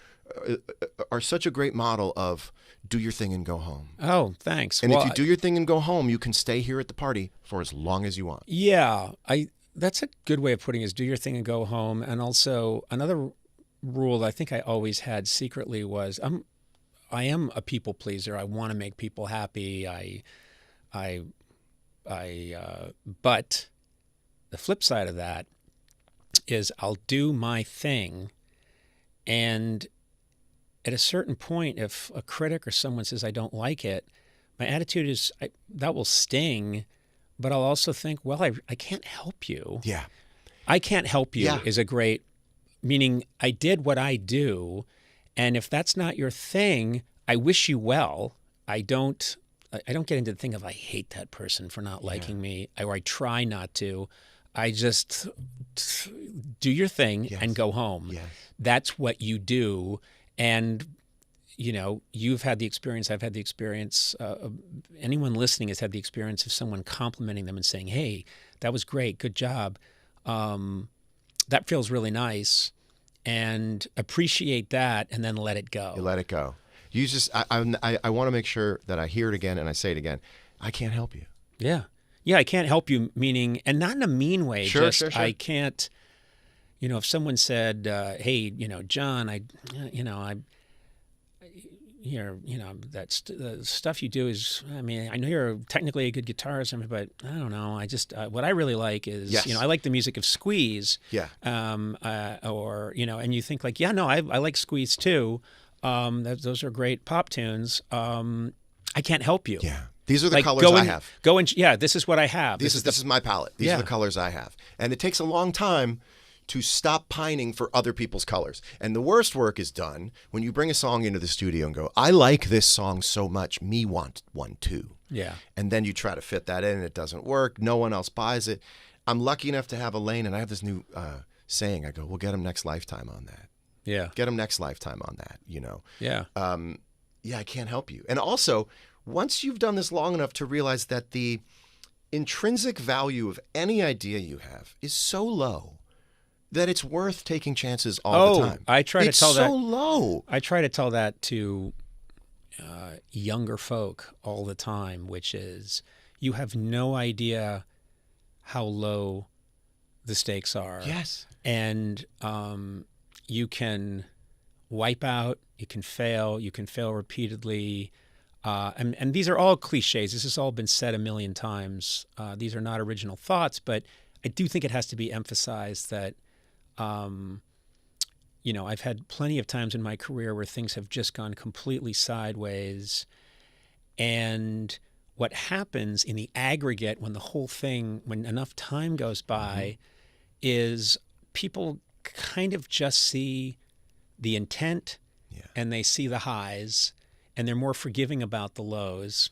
are such a great model of do your thing and go home. Oh, thanks. And if you do your thing and go home, you can stay here at the party for as long as you want. Yeah. That's a good way of putting it, is do your thing and go home. And also another rule I think I always had secretly was I am a people pleaser. I want to make people happy. But the flip side of that is I'll do my thing, and at a certain point, if a critic or someone says I don't like it, my attitude is that will sting, but I'll also think, well, I can't help you. Yeah. I can't help you is a great, meaning I did what I do, and if that's not your thing, I wish you well. I don't get into the thing of I hate that person for not liking me, or I try not to. I just do your thing and go home. Yes. That's what you do. And, you've had the experience, I've had the experience, anyone listening has had the experience of someone complimenting them and saying, hey, that was great, good job. That feels really nice, and appreciate that and then let it go. You let it go. You just, I want to make sure that I hear it again and I say it again. I can't help you. Yeah. Yeah, I can't help you, meaning, and not in a mean way. Sure. I can't, if someone said, hey, John, the stuff you do is, I know you're technically a good guitarist, but I don't know. I just, what I really like is, I like the music of Squeeze. Yeah. And you think I like Squeeze too. Those are great pop tunes. I can't help you. Yeah. These are the colors I have. This is what I have. This is my palette. These are the colors I have. And it takes a long time to stop pining for other people's colors. And the worst work is done when you bring a song into the studio and go, I like this song so much, me want one too. Yeah. And then you try to fit that in and it doesn't work. No one else buys it. I'm lucky enough to have a lane, and I have this new saying. I go, we'll get them next lifetime on that. Yeah. Get them next lifetime on that, you know. Yeah. I can't help you. And also, once you've done this long enough to realize that the intrinsic value of any idea you have is so low that it's worth taking chances all the time. I try to tell that. It's so low. I try to tell that to younger folk all the time, which is you have no idea how low the stakes are. Yes. And you can wipe out, you can fail repeatedly. And these are all cliches. This has all been said a million times. These are not original thoughts, but I do think it has to be emphasized that, I've had plenty of times in my career where things have just gone completely sideways. And what happens in the aggregate when enough time goes by, is people kind of just see the intent and they see the highs, and they're more forgiving about the lows.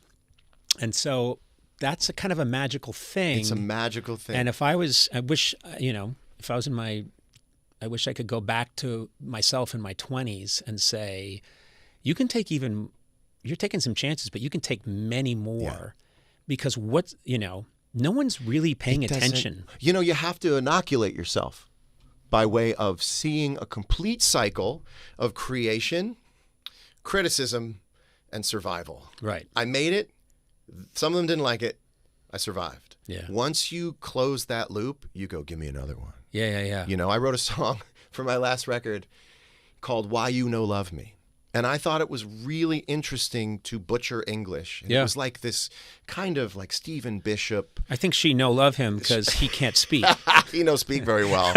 And so that's a kind of a magical thing. It's a magical thing. And I wish I could go back to myself in my 20s and say, you're taking some chances, but you can take many more, because no one's really paying attention. You have to inoculate yourself by way of seeing a complete cycle of creation, criticism, and survival. Right. I made it. Some of them didn't like it. I survived. Yeah. Once you close that loop, you go, give me another one. Yeah. I wrote a song for my last record called Why You No Love Me. And I thought it was really interesting to butcher English. And it was like this kind of like Stephen Bishop. I think she no love him because he can't speak. He no speak very well.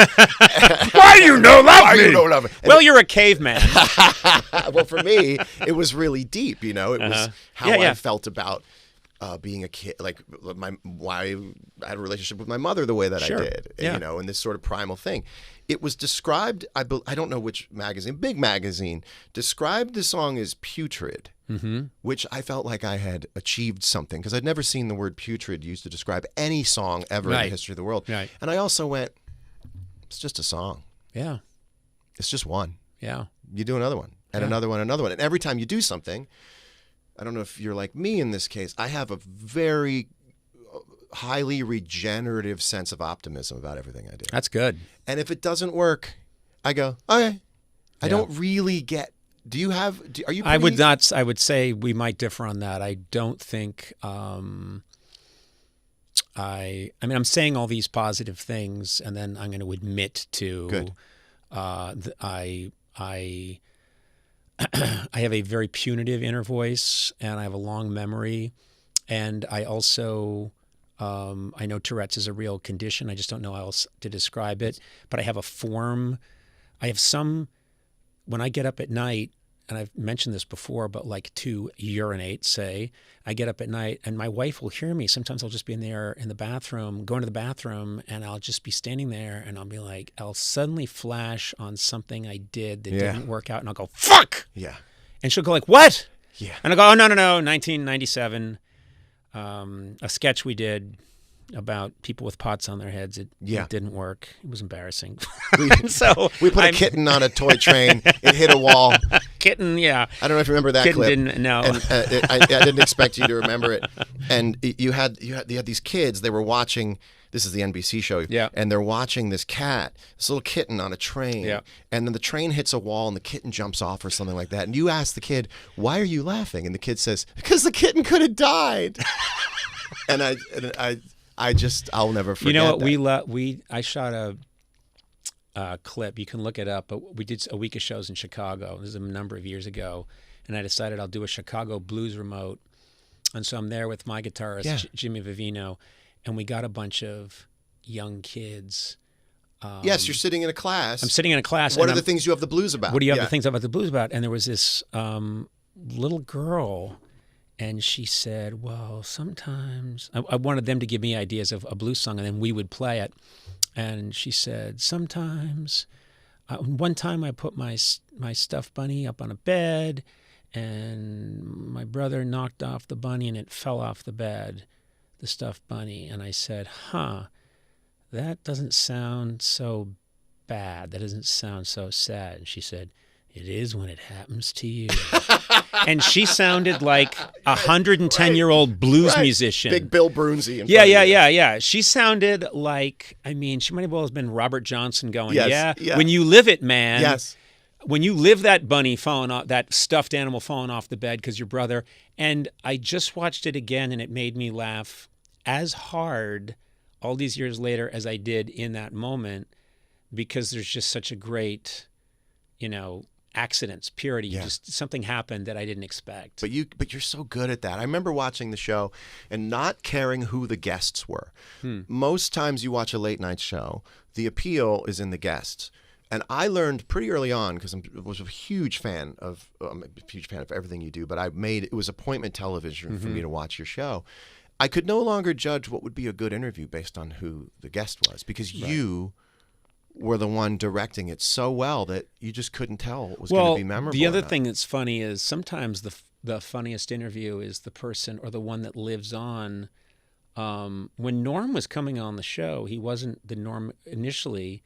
Why you no love me? Why you no love me? Well, you're a caveman. Well, for me, it was really deep. It was how I felt about being a kid, why I had a relationship with my mother the way that I did, and this sort of primal thing. It was described, I don't know which magazine, big magazine, described the song as putrid, which I felt like I had achieved something, because I'd never seen the word putrid used to describe any song ever in the history of the world. Right. And I also went, it's just a song. Yeah. It's just one. Yeah. You do another one, and another one, another one. And every time you do something, I don't know if you're like me in this case, I have a very highly regenerative sense of optimism about everything I do. That's good. And if it doesn't work, I go, okay. I don't really get. Are you pretty... I would not. I would say we might differ on that. I don't think. I'm saying all these positive things, and then I'm going to admit to. Good. I have a very punitive inner voice, and I have a long memory, and I also. I know Tourette's is a real condition. I just don't know how else to describe it. But I have a form. When I get up at night, and I've mentioned this before, but like to urinate, say, I get up at night and my wife will hear me. Sometimes I'll just be in the bathroom, going to the bathroom, and I'll just be standing there and I'll be like, I'll suddenly flash on something I did that didn't work out, and I'll go, fuck! Yeah. And she'll go like, what? Yeah. And I'll go, oh, no, 1997. A sketch we did about people with pots on their heads. It didn't work. It was embarrassing. So we put a kitten on a toy train. It hit a wall. Kitten, yeah. I don't know if you remember that Kitten clip. Didn't, no. And, I didn't expect you to remember it. And you had these kids. They were watching. This is the NBC show. Yeah. And they're watching this little kitten on a train. Yeah. And then the train hits a wall and the kitten jumps off or something like that. And you ask the kid, why are you laughing? And the kid says, because the kitten could have died. And I'll never forget. You know what? I shot a clip. You can look it up. But we did a week of shows in Chicago. This is a number of years ago. And I decided I'll do a Chicago blues remote. And so I'm there with my guitarist, Jimmy Vivino. And we got a bunch of young kids Yes, you're sitting in a class. I'm sitting in a class. What are the things you have the blues about? What do you have the things about the blues about? And there was this little girl, and she said, well, sometimes I wanted them to give me ideas of a blues song, and then we would play it. And she said, sometimes, one time I put my stuffed bunny up on a bed, and my brother knocked off the bunny, and it fell off the bed, the stuffed bunny. And I said, that doesn't sound so bad. That doesn't sound so sad. And she said, it is when it happens to you. And she sounded like a 110-year-old blues musician. Big Bill Brunzi. Yeah. She sounded like, I mean, she might as well have been Robert Johnson going, yeah. When you live it, man. Yes. When you live that bunny falling off, that stuffed animal falling off the bed because your brother. And I just watched it again, and it made me laugh as hard all these years later as I did in that moment, because there's just such a great, accidents, purity. Yeah. Just something happened that I didn't expect. But you're so good at that. I remember watching the show and not caring who the guests were. Most times you watch a late night show, the appeal is in the guests. And I learned pretty early on, because I was a huge fan of everything you do, but it was appointment television for me to watch your show. I could no longer judge what would be a good interview based on who the guest was, because you were the one directing it so well that you just couldn't tell what was going to be memorable. The other thing that's funny is sometimes the funniest interview is the person or the one that lives on. When Norm was coming on the show, he wasn't the Norm initially.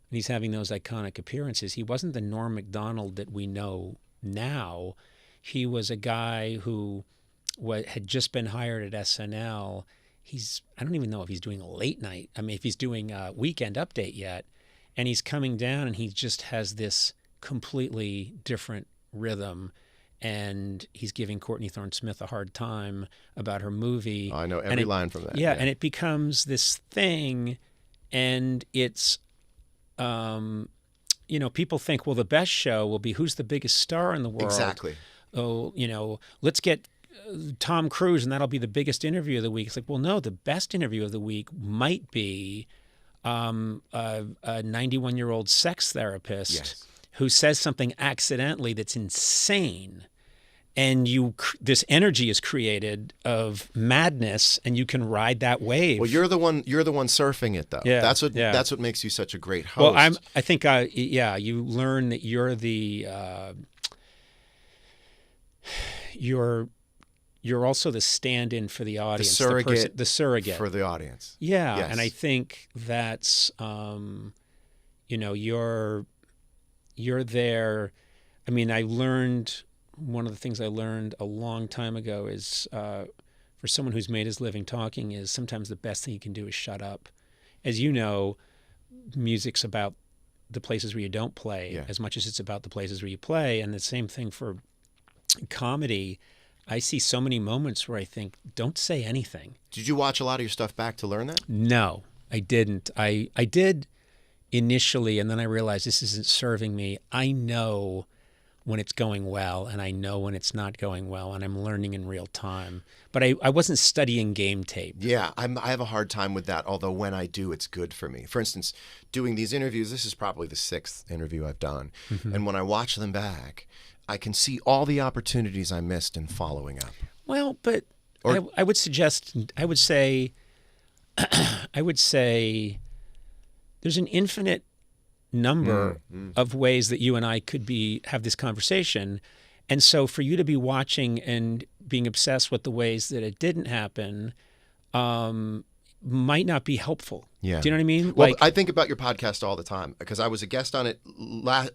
And he's having those iconic appearances. He wasn't the Norm Macdonald that we know now. He was a guy who had just been hired at SNL. I don't even know if he's doing a late night. I mean, if he's doing a Weekend Update yet. And he's coming down, and he just has this completely different rhythm. And he's giving Courtney Thorne-Smith a hard time about her movie. Oh, I know every line from that. Yeah, and it becomes this thing, and it's, people think, well, the best show will be who's the biggest star in the world. Exactly. Oh, let's get Tom Cruise, and that'll be the biggest interview of the week. It's like, well, no, the best interview of the week might be a 91-year-old sex therapist who says something accidentally that's insane, and this energy is created of madness, and you can ride that wave. Well, you're the one surfing it, though. Yeah, that's what makes you such a great host. Well, I think you learn that you're the you're also the stand-in for the audience, the surrogate for the audience. Yeah, yes. And I think that's you're there. I mean, one of the things I learned a long time ago is for someone who's made his living talking is sometimes the best thing you can do is shut up. As you know, music's about the places where you don't play as much as it's about the places where you play, and the same thing for comedy. I see so many moments where I think, don't say anything. Did you watch a lot of your stuff back to learn that? No, I didn't. I did initially, and then I realized this isn't serving me. I know when it's going well, and I know when it's not going well, and I'm learning in real time. But I wasn't studying game tape. Yeah, I have a hard time with that, although when I do, it's good for me. For instance, doing these interviews, this is probably the 6th interview I've done, and when I watch them back, I can see all the opportunities I missed in following up. Well, but I would say there's an infinite number of ways that you and I could have this conversation. And so for you to be watching and being obsessed with the ways that it didn't happen might not be helpful. Yeah. Do you know what I mean? Well, I think about your podcast all the time because I was a guest on it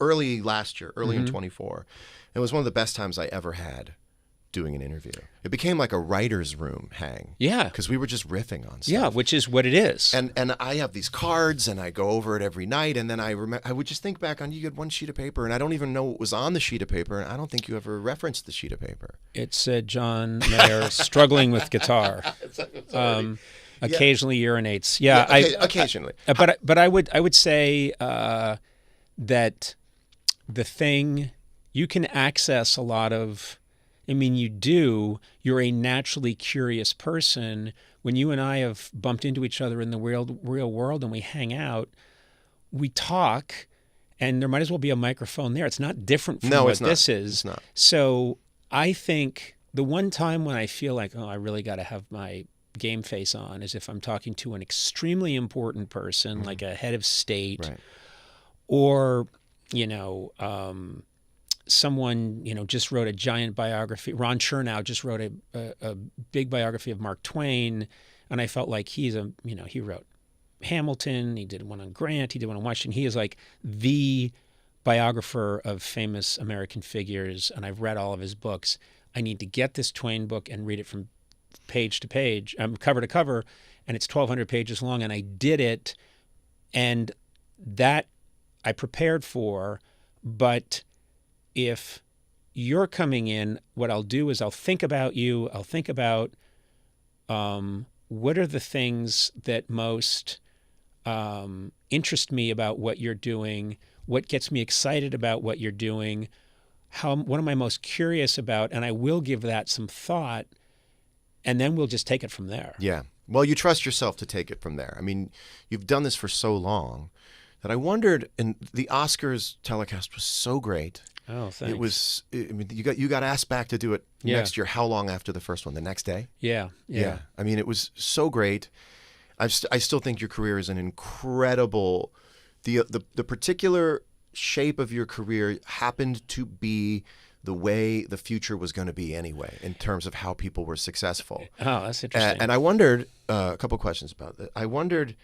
early last year, in 24. It was one of the best times I ever had doing an interview. It became like a writer's room hang. Yeah. Because we were just riffing on stuff. Yeah, which is what it is. And I have these cards, and I go over it every night, and then I would just think back on, you had one sheet of paper, and I don't even know what was on the sheet of paper, and I don't think you ever referenced the sheet of paper. It said John Mayer struggling with guitar. Occasionally urinates. Yeah, occasionally. But I would say that the thing you can access a lot of. I mean, you're a naturally curious person. When you and I have bumped into each other in the real world and we hang out, we talk, and there might as well be a microphone there. It's not different from No, what it's not. this is. It's not. So I think the one time when I feel like, oh, I really got to have my game face on is if I'm talking to an extremely important person, like a head of state, Right. or, someone, just wrote a giant biography. Ron Chernow just wrote a big biography of Mark Twain, and I felt like he wrote Hamilton, he did one on Grant, he did one on Washington. He is like the biographer of famous American figures, and I've read all of his books. I need to get this Twain book and read it from page to page, cover to cover, and it's 1,200 pages long, and I did it, and that I prepared for. But if you're coming in, what I'll do is I'll think about you. I'll think about what are the things that most interest me about what you're doing, what gets me excited about what you're doing, what am I most curious about, and I will give that some thought, and then we'll just take it from there. Yeah. Well, you trust yourself to take it from there. I mean, you've done this for so long that I wondered, and the Oscars telecast was so great. Oh, thanks. You got asked back to do it next year. How long after the first one? The next day? Yeah. I mean, it was so great. I still think your career is an incredible. The particular shape of your career happened to be the way the future was going to be anyway, in terms of how people were successful. Oh, that's interesting. And I wondered a couple of questions about that. I wondered,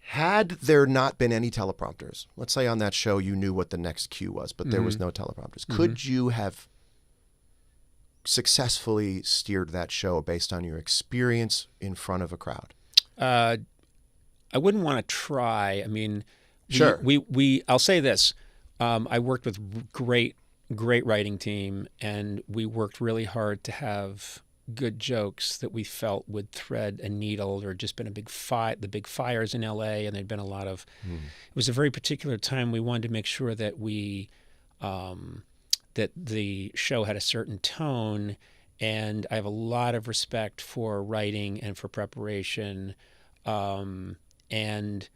had there not been any teleprompters, let's say on that show you knew what the next cue was, but there was no teleprompters, could you have successfully steered that show based on your experience in front of a crowd? I wouldn't want to try. I mean, sure. I'll say this. I worked with great writing team, and we worked really hard to have good jokes that we felt would thread a needle. There had just been a big fight, the big fires in LA, and there'd been a lot of, it was a very particular time. We wanted to make sure that that the show had a certain tone, and I have a lot of respect for writing and for preparation. And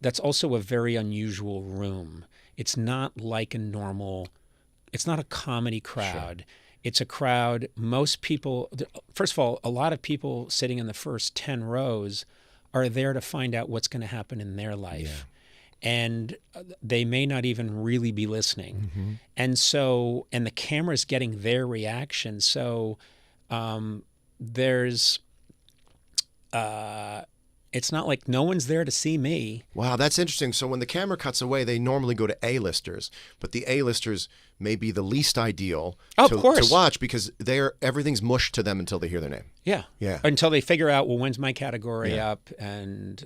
that's also a very unusual room. It's not like it's not a comedy crowd. Sure. It's a crowd, most people, first of all, a lot of people sitting in the first 10 rows are there to find out what's going to happen in their life. Yeah. And they may not even really be listening. And the camera's getting their reaction. So it's not like no one's there to see me. Wow, that's interesting. So when the camera cuts away, they normally go to A-listers, but the A-listers may be the least ideal to watch because everything's mush to them until they hear their name. Yeah. Until they figure out, well, when's my category up? And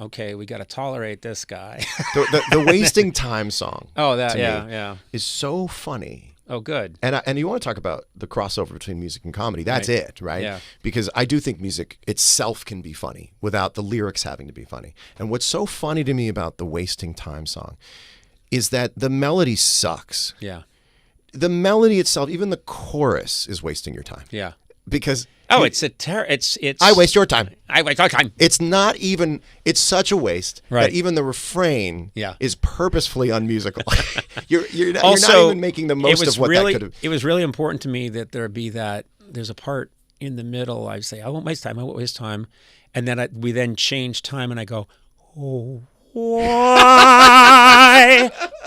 okay, we got to tolerate this guy. the wasting time song. Oh, that is so funny. Oh, good. And you want to talk about the crossover between music and comedy. That's right. It, right? Yeah. Because I do think music itself can be funny without the lyrics having to be funny. And what's so funny to me about the Wasting Time song is that the melody sucks. Yeah. The melody itself, even the chorus, is wasting your time. Yeah. Because it's I waste your time. I waste your time. It's not even. It's such a waste that even the refrain is purposefully unmusical. you're not even making the most of what that could have. It was really important to me that there be that. There's a part in the middle. I say, I won't waste time. I won't waste time, and then we then change time, and I go, oh, why?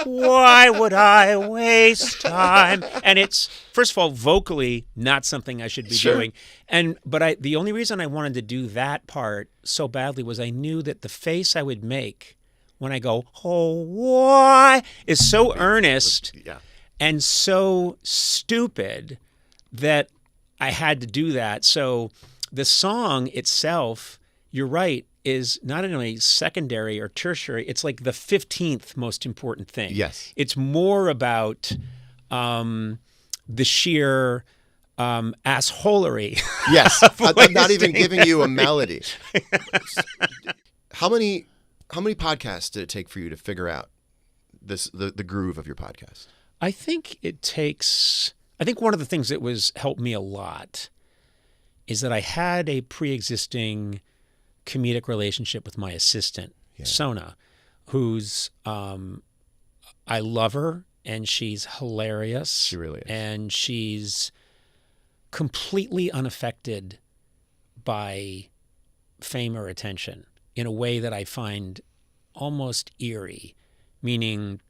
Why would I waste time? And it's, first of all, vocally not something I should be doing. But the only reason I wanted to do that part so badly was I knew that the face I would make when I go, oh, why, is so earnest and so stupid that I had to do that. So the song itself, you're right, is not only secondary or tertiary, it's like the 15th most important thing. Yes. It's more about the sheer assholery. Yes. I'm not even giving you a melody. How many podcasts did it take for you to figure out the groove of your podcast? I think one of the things that helped me a lot is that I had a pre-existing comedic relationship with my assistant, Sona. who's I love her, and she's hilarious. She really is. And she's completely unaffected by fame or attention in a way that I find almost eerie, meaning,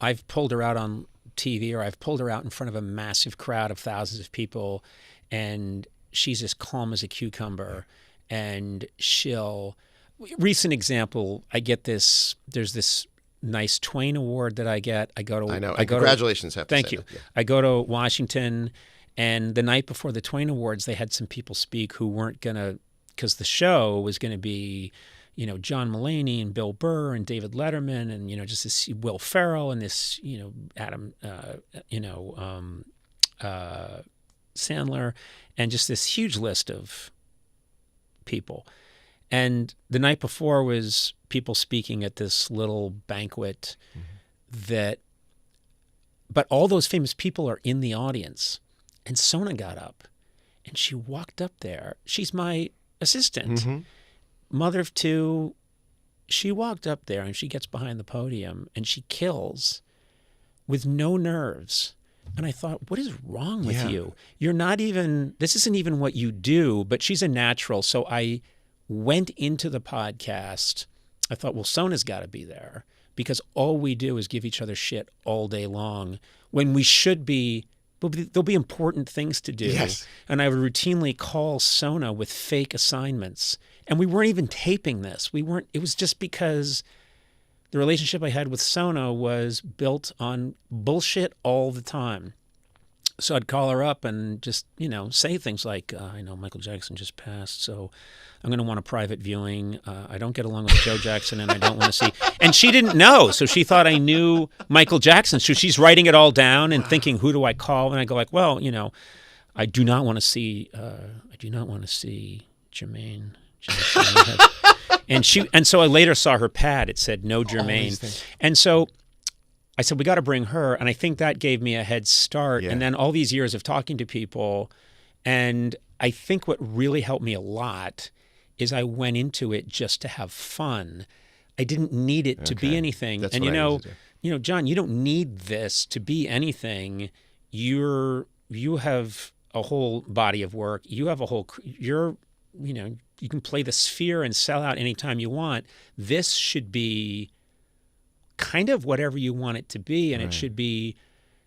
I've pulled her out on TV, or I've pulled her out in front of a massive crowd of thousands of people, and she's as calm as a cucumber. And recent example, I get there's this nice Twain Award that I get. I know. Congratulations. Thank you. Yeah. I go to Washington, and the night before the Twain Awards, they had some people speak who weren't going to, because the show was going to be, John Mulaney and Bill Burr and David Letterman and, just this Will Ferrell and this, Adam, Sandler, and just this huge list of people. And the night before was people speaking at this little banquet but all those famous people are in the audience. And Sona got up and she walked up there. She's my assistant, mother of two. She walked up there and she gets behind the podium and she kills with no nerves. And I thought, what is wrong with you? You're not even, this isn't even what you do, but she's a natural. So I went into the podcast. I thought, well, Sona's got to be there because all we do is give each other shit all day long when we should be, there'll be important things to do. Yes. And I would routinely call Sona with fake assignments. And we weren't even taping this. It was just because the relationship I had with Sona was built on bullshit all the time. So I'd call her up and just, say things like, I know Michael Jackson just passed, so I'm going to want a private viewing. I don't get along with Joe Jackson, and I don't want to see. And she didn't know, so she thought I knew Michael Jackson. So she's writing it all down and thinking, who do I call? And I go like, well, I do not want to see Jermaine Jackson. And so I later saw her pad. It said no Jermaine. And so I said, we got to bring her. And I think that gave me a head start. Yeah. And then all these years of talking to people. And I think what really helped me a lot is I went into it just to have fun. I didn't need it to be anything. That's and John, you don't need this to be anything. You have a whole body of work. You have you can play the sphere and sell out anytime you want. This should be kind of whatever you want it to be, and it should be,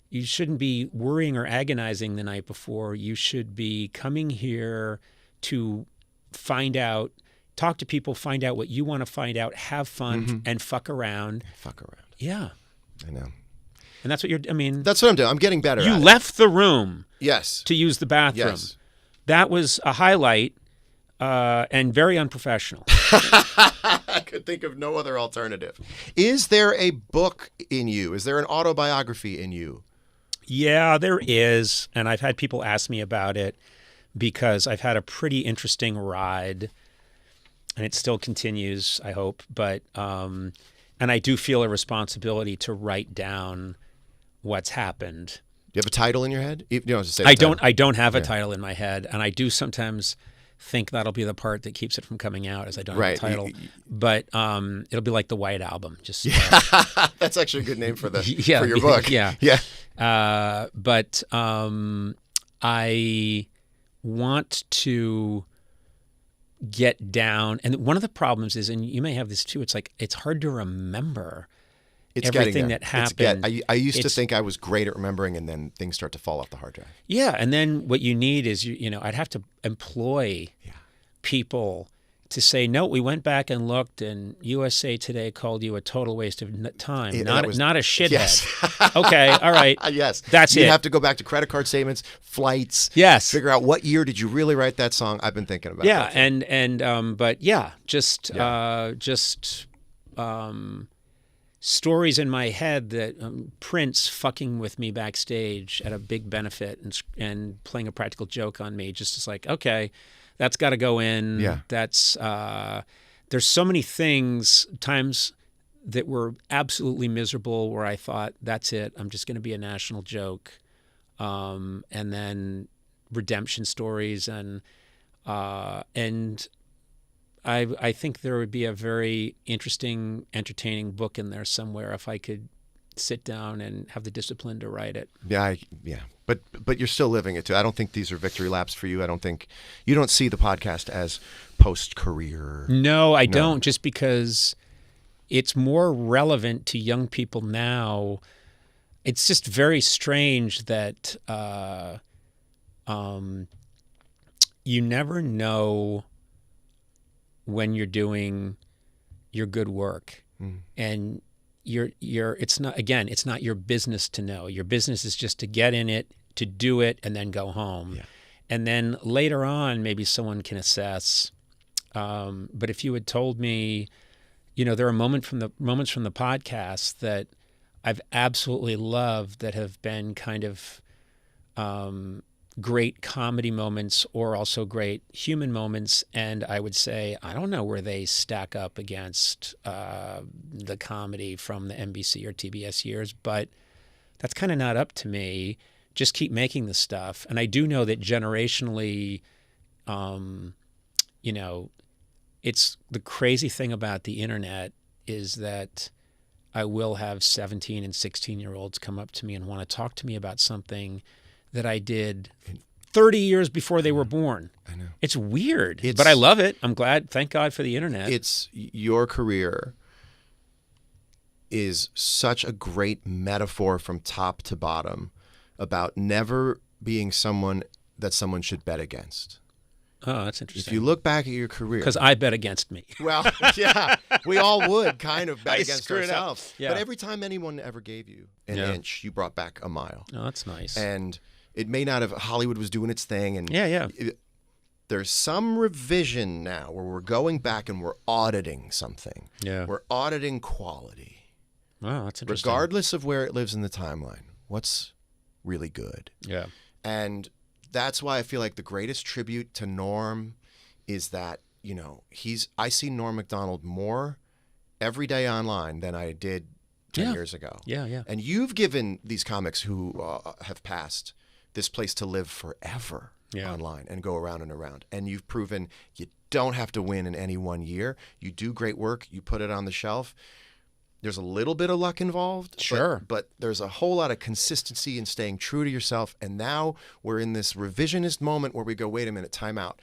you shouldn't be worrying or agonizing the night before. You should be coming here to find out, talk to people, find out what you want to find out, have fun, and fuck around. Yeah. I know. And that's what that's what I'm doing. I'm getting better at it. You left the room. Yes. To use the bathroom. Yes. That was a highlight. And very unprofessional. I could think of no other alternative. Is there a book in you? Is there an autobiography in you? Yeah, there is. And I've had people ask me about it because I've had a pretty interesting ride. And it still continues, I hope. But and I do feel a responsibility to write down what's happened. Do you have a title in your head? You don't have to say I don't have a title in my head. And I do sometimes think that'll be the part that keeps it from coming out, as I don't have a title. But it'll be like the White Album. Just that's actually a good name for for your book. Yeah. But I want to get down, and one of the problems is, and you may have this too, it's like it's hard to remember everything that happened. I used to think I was great at remembering, and then things start to fall off the hard drive. Yeah, and then what you need is, I'd have to employ people to say, no, we went back and looked, and USA Today called you a total waste of time, not a shithead. Yes. Okay, all right. Yes. That's it. You have to go back to credit card statements, flights. Yes. Figure out what year did you really write that song. I've been thinking about that. Stories in my head that Prince fucking with me backstage at a big benefit and playing a practical joke on me, just as like, okay, that's got to go in. Yeah. That's there's so many times that were absolutely miserable where I thought, that's it, I'm just going to be a national joke, and then redemption stories and I think there would be a very interesting, entertaining book in there somewhere if I could sit down and have the discipline to write it. Yeah, but you're still living it too. I don't think these are victory laps for you. I don't think you don't see the podcast as post-career. No, I don't, just because it's more relevant to young people now. It's just very strange that you never know when you're doing your good work, and it's not your business to know. Your business is just to get in it, to do it, and then go home. Yeah. And then later on, maybe someone can assess. But if you had told me, there are moments from the podcast that I've absolutely loved that have been kind of great comedy moments or also great human moments, and I would say I don't know where they stack up against the comedy from the NBC or TBS years, but that's kind of not up to me. Just keep making the stuff. And I do know that generationally, it's the crazy thing about the internet is that I will have 17 and 16-year-olds come up to me and want to talk to me about something that I did 30 years before they were born. I know. It's weird, but I love it. I'm glad. Thank God for the internet. It's your career is such a great metaphor from top to bottom about never being someone that someone should bet against. Oh, that's interesting. If you look back at your career... Because I bet against me. Well, yeah, we all would kind of bet against ourselves. Yeah. But every time anyone ever gave you an inch, you brought back a mile. Oh, that's nice. And it may not have... Hollywood was doing its thing. And there's some revision now where we're going back and we're auditing something. Yeah. We're auditing quality. Wow, that's interesting. Regardless of where it lives in the timeline. What's really good? Yeah. And... that's why I feel like the greatest tribute to Norm is that, I see Norm Macdonald more every day online than I did 10 years ago. Yeah, yeah. And you've given these comics who have passed this place to live forever online and go around and around. And you've proven you don't have to win in any one year. You do great work. You put it on the shelf. There's a little bit of luck involved, sure, but there's a whole lot of consistency in staying true to yourself. And now we're in this revisionist moment where we go, wait a minute, time out.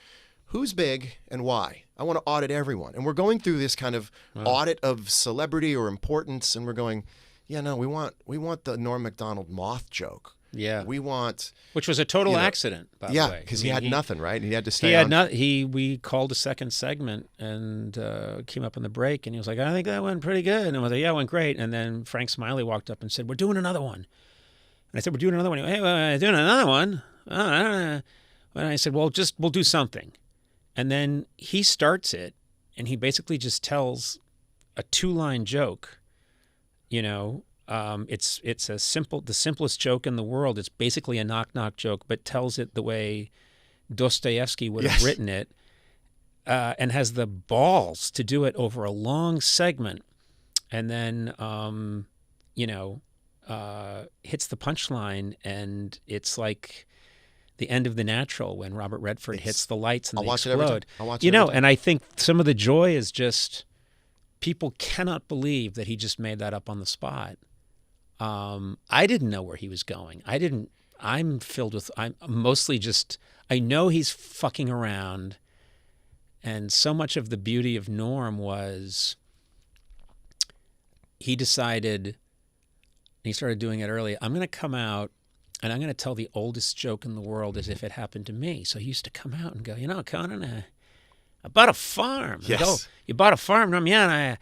Who's big and why? I want to audit everyone. And we're going through this kind of audit of celebrity or importance, and we're going, we want the Norm Macdonald moth joke. Yeah, which was a total accident, by the way. Yeah, because he had nothing, right? He had to stay. We called a second segment and came up on the break, and he was like, "I think that went pretty good." And I was like, "Yeah, it went great." And then Frank Smiley walked up and said, "We're doing another one." And I said, "We're doing another one." He went, "Hey, we're doing another one." I don't know. And I said, "Well, we'll do something." And then he starts it, and he basically just tells a 2-line joke, It's the simplest joke in the world. It's basically a knock-knock joke, but tells it the way Dostoevsky would have written it, and has the balls to do it over a long segment, and then hits the punchline, and it's like the end of The Natural when Robert Redford hits the lights and they explode. I'll watch it every time. And I think some of the joy is just people cannot believe that he just made that up on the spot. I didn't know where he was going. I'm mostly just, I know he's fucking around. And so much of the beauty of Norm was he decided, and he started doing it early, I'm going to come out and I'm going to tell the oldest joke in the world as if it happened to me. So he used to come out and go, Conan, I bought a farm. Yes. I go, you bought a farm? No, yeah, and I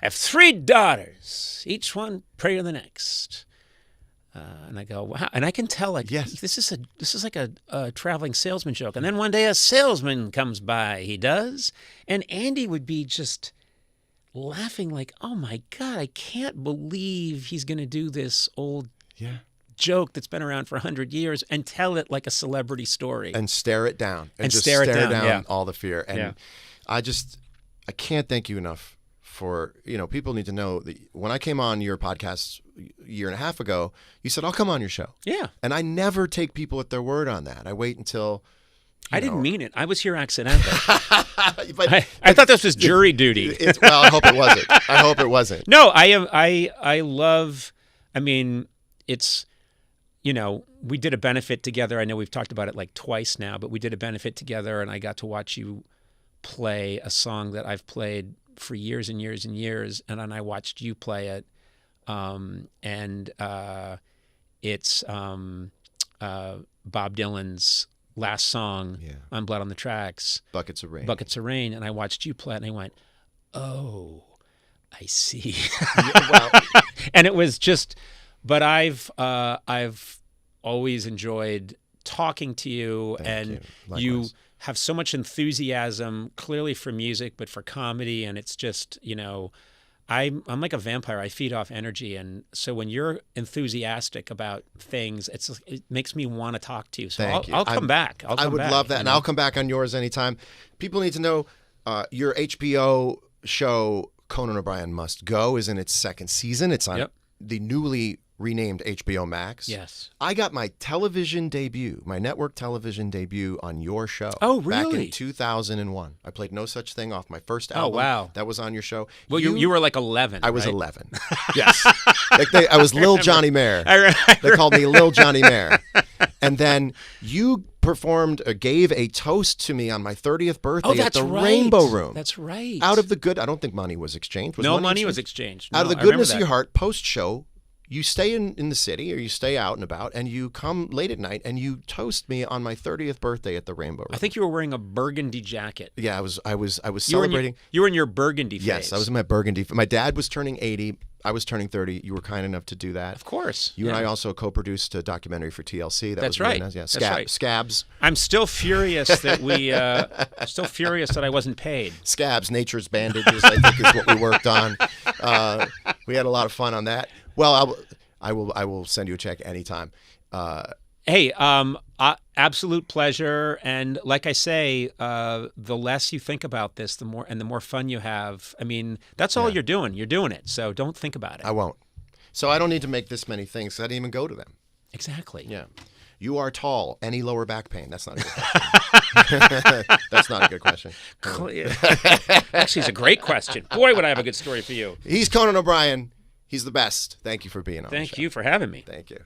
have 3 daughters, each one prettier than the next. And I go, wow. And I can tell, this is like a traveling salesman joke. And then one day a salesman comes by, he does. And Andy would be just laughing like, oh my God, I can't believe he's going to do this old joke that's been around for 100 years and tell it like a celebrity story. And stare it down. And just stare it down all the fear. And I can't thank you enough for, people need to know that when I came on your podcast a year and a half ago, you said, I'll come on your show. Yeah. And I never take people at their word on that. I wait until I didn't mean it. I was here accidentally. But I thought this was jury duty. Well, I hope it wasn't. I hope it wasn't. No, I love. I mean, it's. We did a benefit together. I know we've talked about it like twice now, but we did a benefit together, and I got to watch you play a song that I've played for years and years and years, and then I watched you play it, and it's Bob Dylan's last song on Blood on the Tracks, Buckets of Rain. Buckets of Rain, and I watched you play it, and I went, oh, I see. And it was just, but I've always enjoyed talking to you. Thank and you have so much enthusiasm, clearly for music, but for comedy, and it's just, I'm like a vampire. I feed off energy, and so when you're enthusiastic about things, it makes me want to talk to you. So I'll come back. I would love that, and I'll come back on yours anytime. People need to know your HBO show, Conan O'Brien Must Go, is in its second season. It's on the newly renamed HBO Max. Yes. I got my television debut, my network television debut on your show. Oh, really? Back in 2001. I played No Such Thing off my first album. Oh, wow. That was on your show. Well, you were like 11, I was right? 11. Yes. I was Lil Johnny Mayer. They called me Lil Johnny Mayer. And then you gave a toast to me on my 30th birthday at the Rainbow Room. That's right. Out of the good, I don't think money was exchanged. No money was exchanged. Out of the goodness of your heart, post-show, you stay in the city, or you stay out and about, and you come late at night and you toast me on my 30th birthday at the Rainbow Room. I think you were wearing a burgundy jacket. Yeah, I was celebrating. You were in your burgundy phase. Yes, I was in my burgundy. My dad was turning 80. I was turning 30. You were kind enough to do that. Of course. You and I also co-produced a documentary for TLC. That was right. Really nice. Yeah, That's right. Scabs. I'm still furious that I wasn't paid. Scabs, Nature's Bandages, I think is what we worked on. We had a lot of fun on that. Well, I will send you a check anytime. Hey, absolute pleasure. And like I say, the less you think about this, the more fun you have. I mean, that's all you're doing. You're doing it. So don't think about it. I won't. So I don't need to make this many things. I didn't even go to them. Exactly. Yeah. You are tall. Any lower back pain? That's not a good question. That's not a good question. Actually, it's a great question. Boy, would I have a good story for you. He's Conan O'Brien. He's the best. Thank you for being on the show. Thank you for having me. Thank you.